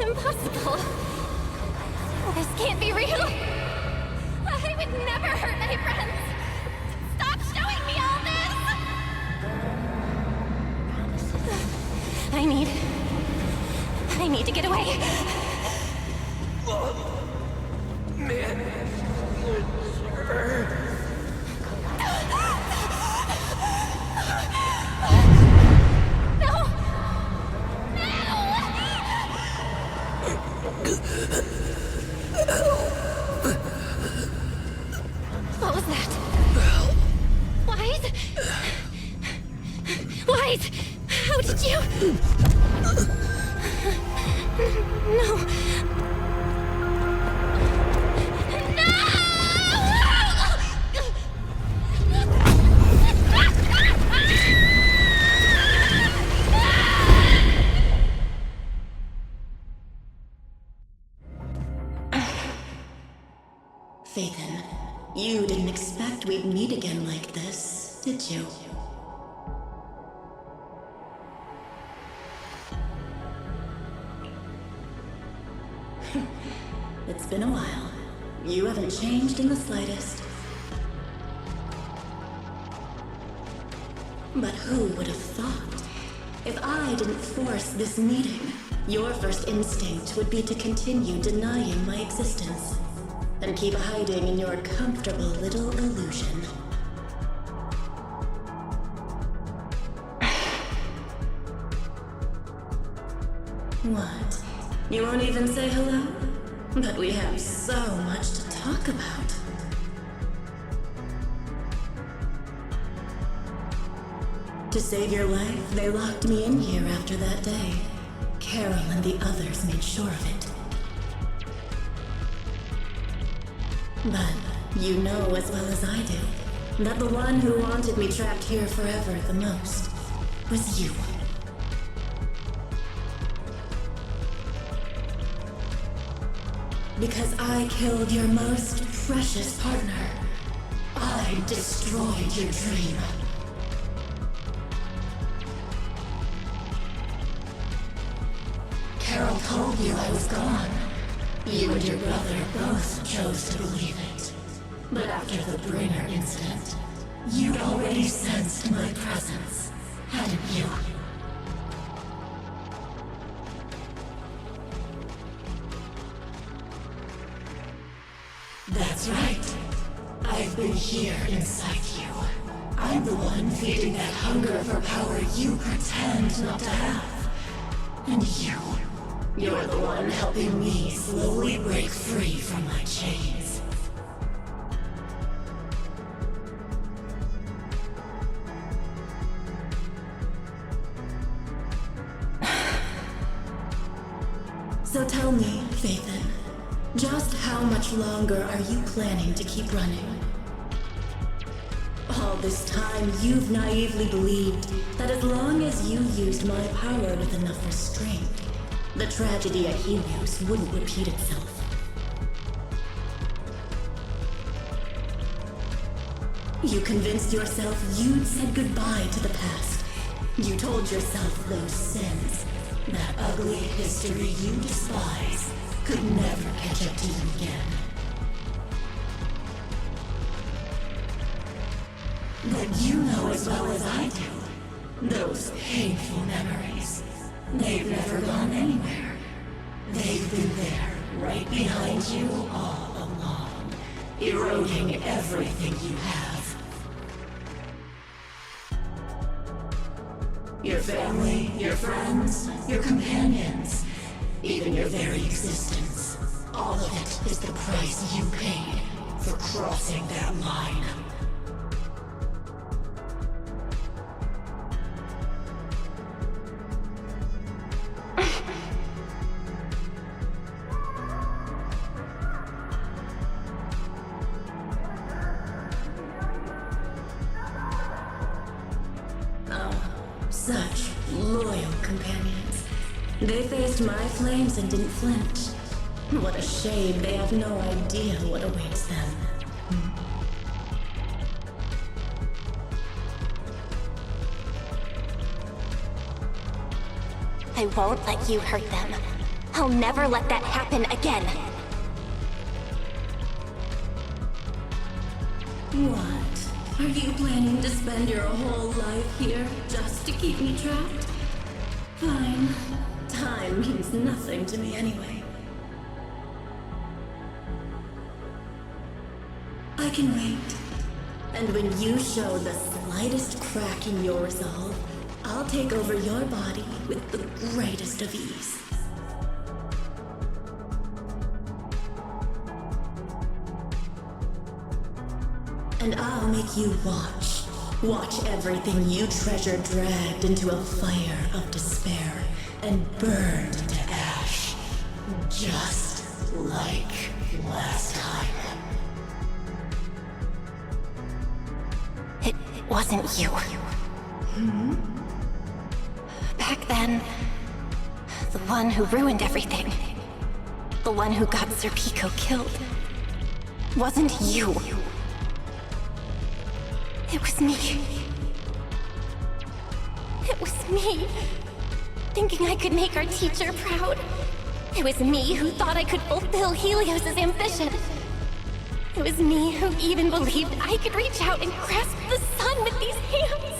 Impossible. This can't be real. I would never hurt my friends. Stop showing me all this! I need to get away. Man. What was that? Wise? Wise! How did you... No. Phaethon, you didn't expect we'd meet again like this, did you? It's been a while. You haven't changed in the slightest. But who would have thought? If I didn't force this meeting, your first instinct would be to continue denying my existence. And keep hiding in your comfortable little illusion. What? You won't even say hello? But we have so much to talk about. To save your life, they locked me in here after that day. Carol and the others made sure of it. But you know as well as I do that the one who wanted me trapped here forever the most was you. Because I killed your most precious partner. I destroyed your dream. Carol told you I was gone. You and your brother both chose to believe it. But after the Bringer incident, you'd already sensed my presence, hadn't you? That's right. I've been here inside you. I'm the one feeding that hunger for power you pretend not to have. And you're the one helping me slowly break free from my chains. So tell me, Phaethon, just how much longer are you planning to keep running? All this time, you've naively believed that as long as you used my power with enough restraint, the tragedy at Helios wouldn't repeat itself. You convinced yourself you'd said goodbye to the past. You told yourself those sins, that ugly history you despise, could never catch up to you again. But you know as well as I do, those painful memories, they've never gone anywhere. They've been there, right behind you all along, eroding everything you have. Your family, your friends, your companions, even your very existence. All of it is the price you paid for crossing that line. Such loyal companions. They faced my flames and didn't flinch. What a shame they have no idea what awaits them. I won't let you hurt them. I'll never let that happen again. What? Are you planning to spend your whole life here just to keep me trapped? Fine. Time means nothing to me anyway. I can wait. And when you show the slightest crack in your resolve, I'll take over your body with the greatest of ease. And I'll make you watch. Watch everything you treasure dragged into a fire of despair and burned to ash. Just like last time. It wasn't you. Back then, the one who ruined everything, the one who got Serpico killed, wasn't you. It was me. It was me, thinking I could make our teacher proud. It was me who thought I could fulfill Helios' ambition. It was me who even believed I could reach out and grasp the sun with these hands.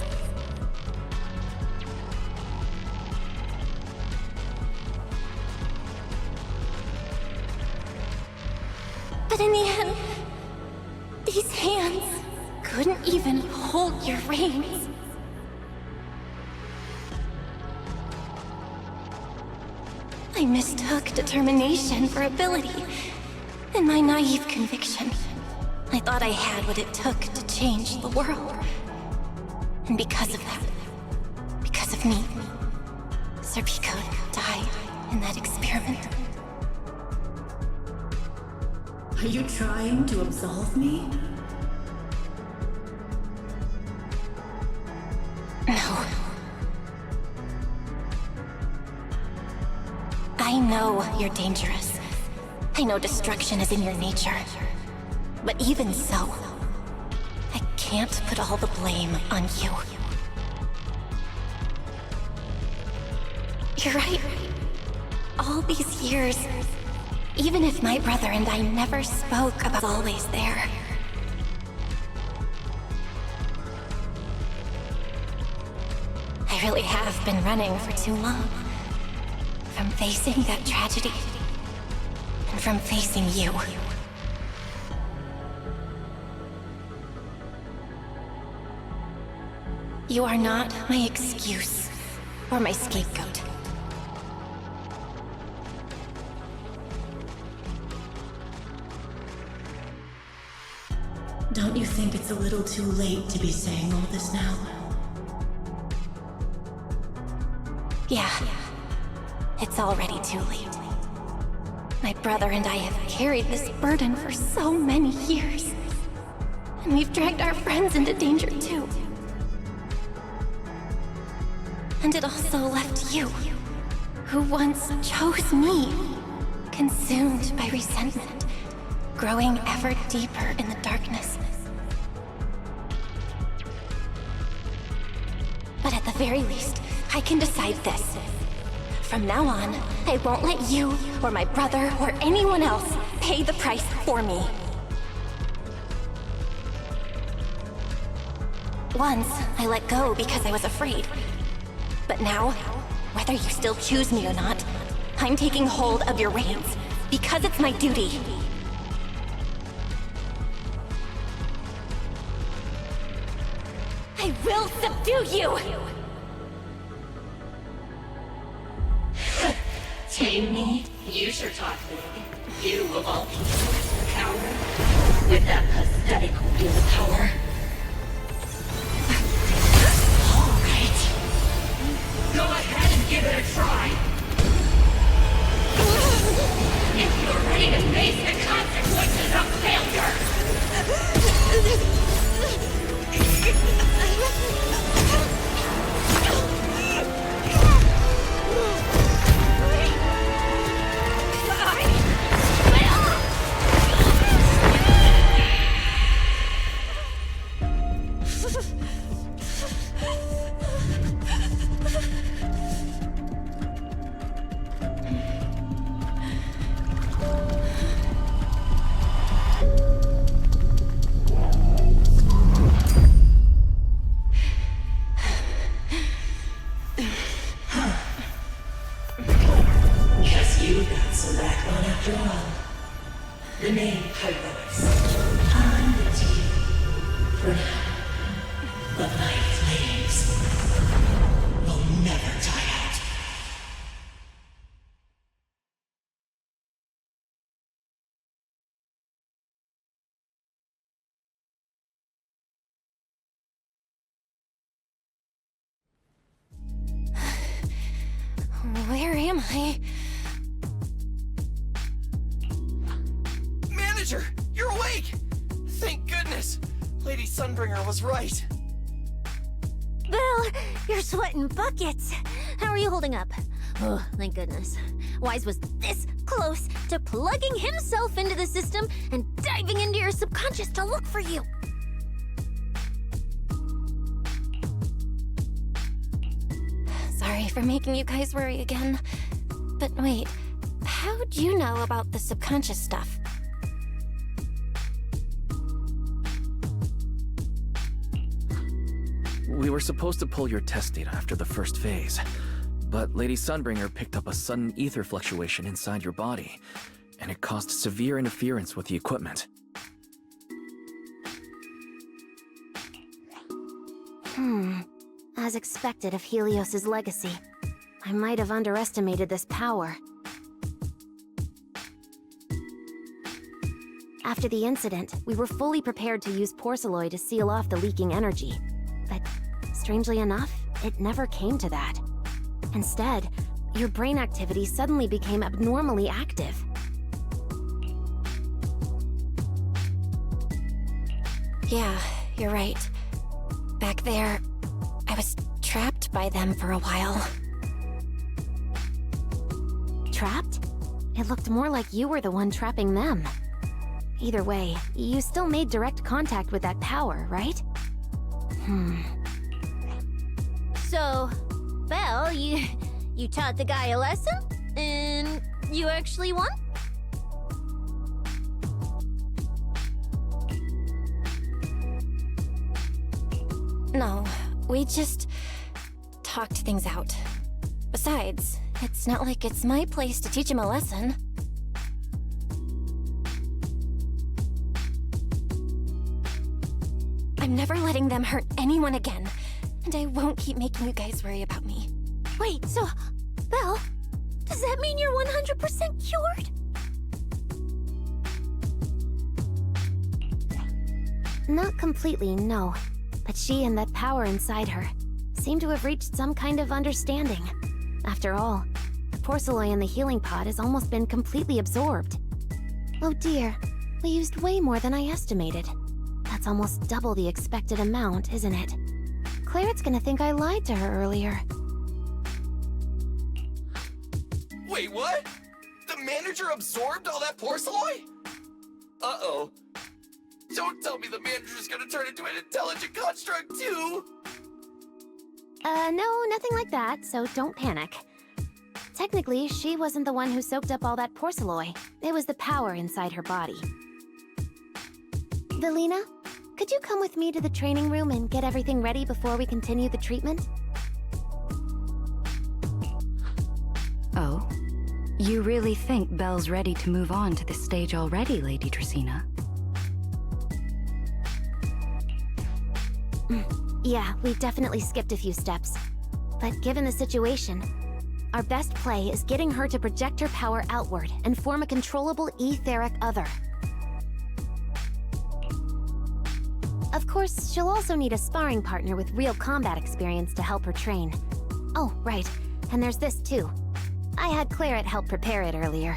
But in the end, these hands couldn't even hold your reins. I mistook determination for ability. In my naive conviction, I thought I had what it took to change the world. And because of that, because of me, Serpico died in that experiment. Are you trying to absolve me? No. I know you're dangerous. I know destruction is in your nature. But even so, I can't put all the blame on you. You're right. All these years, even if my brother and I never spoke about always there. I really have been running for too long. From facing that tragedy, and from facing you. You are not my excuse, or my scapegoat. Don't you think it's a little too late to be saying all this now? Yeah, it's already too late. My brother and I have carried this burden for so many years. And we've dragged our friends into danger too. And it also left you, who once chose me, consumed by resentment, growing ever deeper in the darkness. But at the very least, I can decide this. From now on, I won't let you, or my brother, or anyone else pay the price for me. Once, I let go because I was afraid. But now, whether you still choose me or not, I'm taking hold of your reins, because it's my duty. I will subdue you! Tame me? You sure talk big. You, of all people, coward. With that pathetic willpower. Alright. Go ahead and give it a try. If you're ready to face the consequences of failure. Where am I? Manager, you're awake! Thank goodness! Lady Sunbringer was right. Bill, you're sweating buckets. How are you holding up? Oh, thank goodness. Wise was this close to plugging himself into the system and diving into your subconscious to look for you. Sorry for making you guys worry again. But wait, how'd you know about the subconscious stuff? We were supposed to pull your test data after the first phase, but Lady Sunbringer picked up a sudden ether fluctuation inside your body, and it caused severe interference with the equipment. As expected of Helios's legacy, I might have underestimated this power. After the incident, we were fully prepared to use Porceloid to seal off the leaking energy. But strangely enough, it never came to that. Instead, your brain activity suddenly became abnormally active. Yeah, you're right. Back there, I was trapped by them for a while. Trapped? it looked more like you were the one trapping them. Either way, you still made direct contact with that power, right? So, Belle, you taught the guy a lesson? And you actually won? No, we just talked things out. Besides, it's not like it's my place to teach him a lesson. I'm never letting them hurt anyone again, and I won't keep making you guys worry about me. Wait, so, Belle, does that mean you're 100% cured? Not completely, no. But she and that power inside her seem to have reached some kind of understanding. After all, the porcelain in the healing pod has almost been completely absorbed. Oh dear, we used way more than I estimated. That's almost double the expected amount, isn't it? Clarette's gonna think I lied to her earlier. Wait, what? The manager absorbed all that porcelain? Uh-oh. Don't tell me the manager's gonna turn into an intelligent construct too! No, nothing like that, so don't panic. Technically, she wasn't the one who soaked up all that porcelain. It was the power inside her body. Velina, could you come with me to the training room and get everything ready before we continue the treatment? Oh? You really think Belle's ready to move on to this stage already, Lady Dracaena? Yeah, we definitely skipped a few steps. But given the situation, our best play is getting her to project her power outward and form a controllable etheric other. Of course, she'll also need a sparring partner with real combat experience to help her train. Oh, right, and there's this too. I had Clarette help prepare it earlier.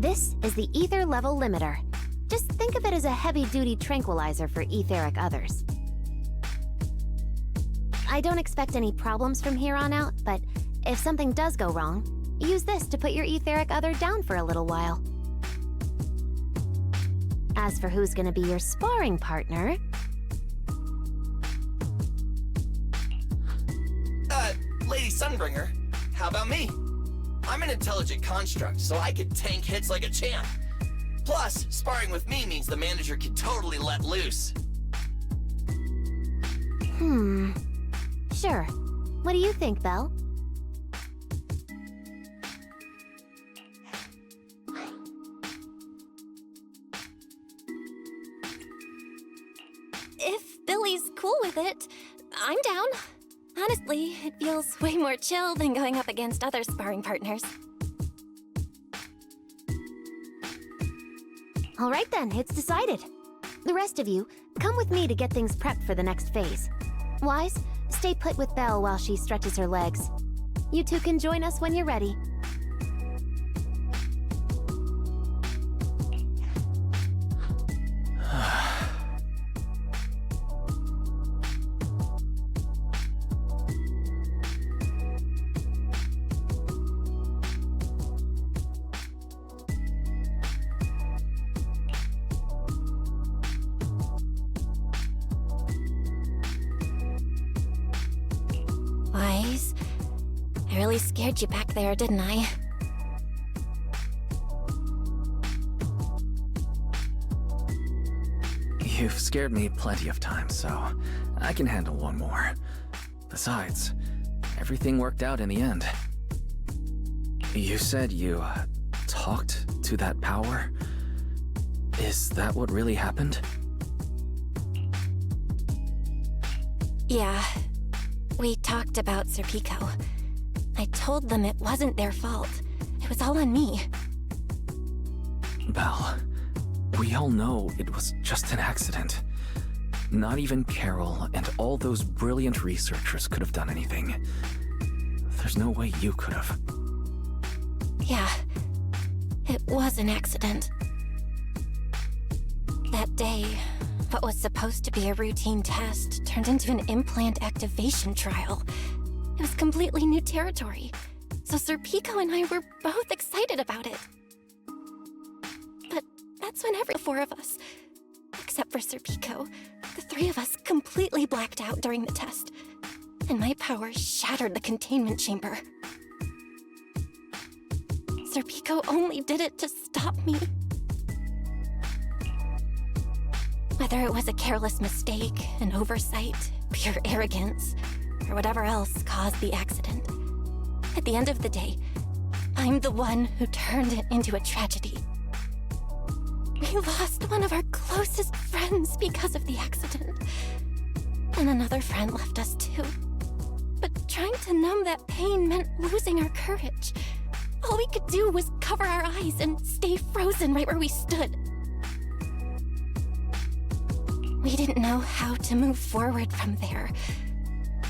This is the ether level limiter. Just think of it as a heavy-duty tranquilizer for etheric others. I don't expect any problems from here on out, but if something does go wrong, use this to put your etheric other down for a little while. As for who's gonna be your sparring partner... Lady Sunbringer, how about me? I'm an intelligent construct, so I can tank hits like a champ. Plus, sparring with me means the manager can totally let loose. Sure. What do you think, Belle? If Billy's cool with it, I'm down. Honestly, it feels way more chill than going up against other sparring partners. All right then, it's decided. The rest of you, come with me to get things prepped for the next phase. Wise, stay put with Belle while she stretches her legs. You two can join us when you're ready. Wise, I really scared you back there, didn't I? You've scared me plenty of times, so I can handle one more. Besides, everything worked out in the end. You said you talked to that power? Is that what really happened? Yeah. We talked about Serpico. I told them it wasn't their fault. It was all on me. Belle, we all know it was just an accident. Not even Carol and all those brilliant researchers could have done anything. There's no way you could have. Yeah, it was an accident. That day, what was supposed to be a routine test turned into an implant activation trial. It was completely new territory, so Sir Pico and I were both excited about it. But that's when the four of us, except for Sir Pico, the three of us completely blacked out during the test, and my power shattered the containment chamber. Sir Pico only did it to stop me. Whether it was a careless mistake, an oversight, pure arrogance, or whatever else caused the accident, at the end of the day, I'm the one who turned it into a tragedy. We lost one of our closest friends because of the accident. And another friend left us too. But trying to numb that pain meant losing our courage. All we could do was cover our eyes and stay frozen right where we stood. We didn't know how to move forward from there.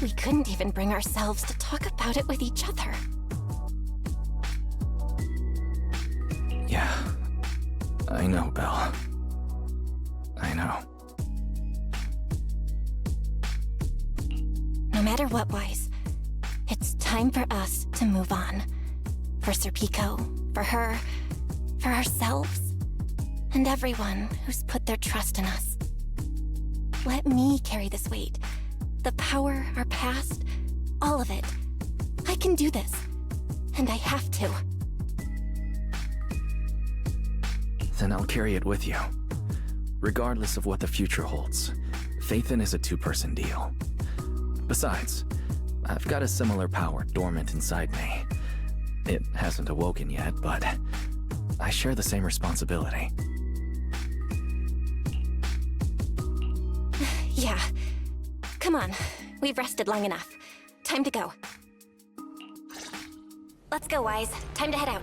We couldn't even bring ourselves to talk about it with each other. Yeah, I know, Belle. I know. No matter what, Wise, it's time for us to move on. For Sir Pico, for her, for ourselves, and everyone who's put their trust in us. Let me carry this weight. The power, our past, all of it. I can do this. And I have to. Then I'll carry it with you. Regardless of what the future holds, Faithin is a two-person deal. Besides, I've got a similar power dormant inside me. It hasn't awoken yet, but I share the same responsibility. Yeah. Come on. We've rested long enough. Time to go. Let's go, Wise. Time to head out.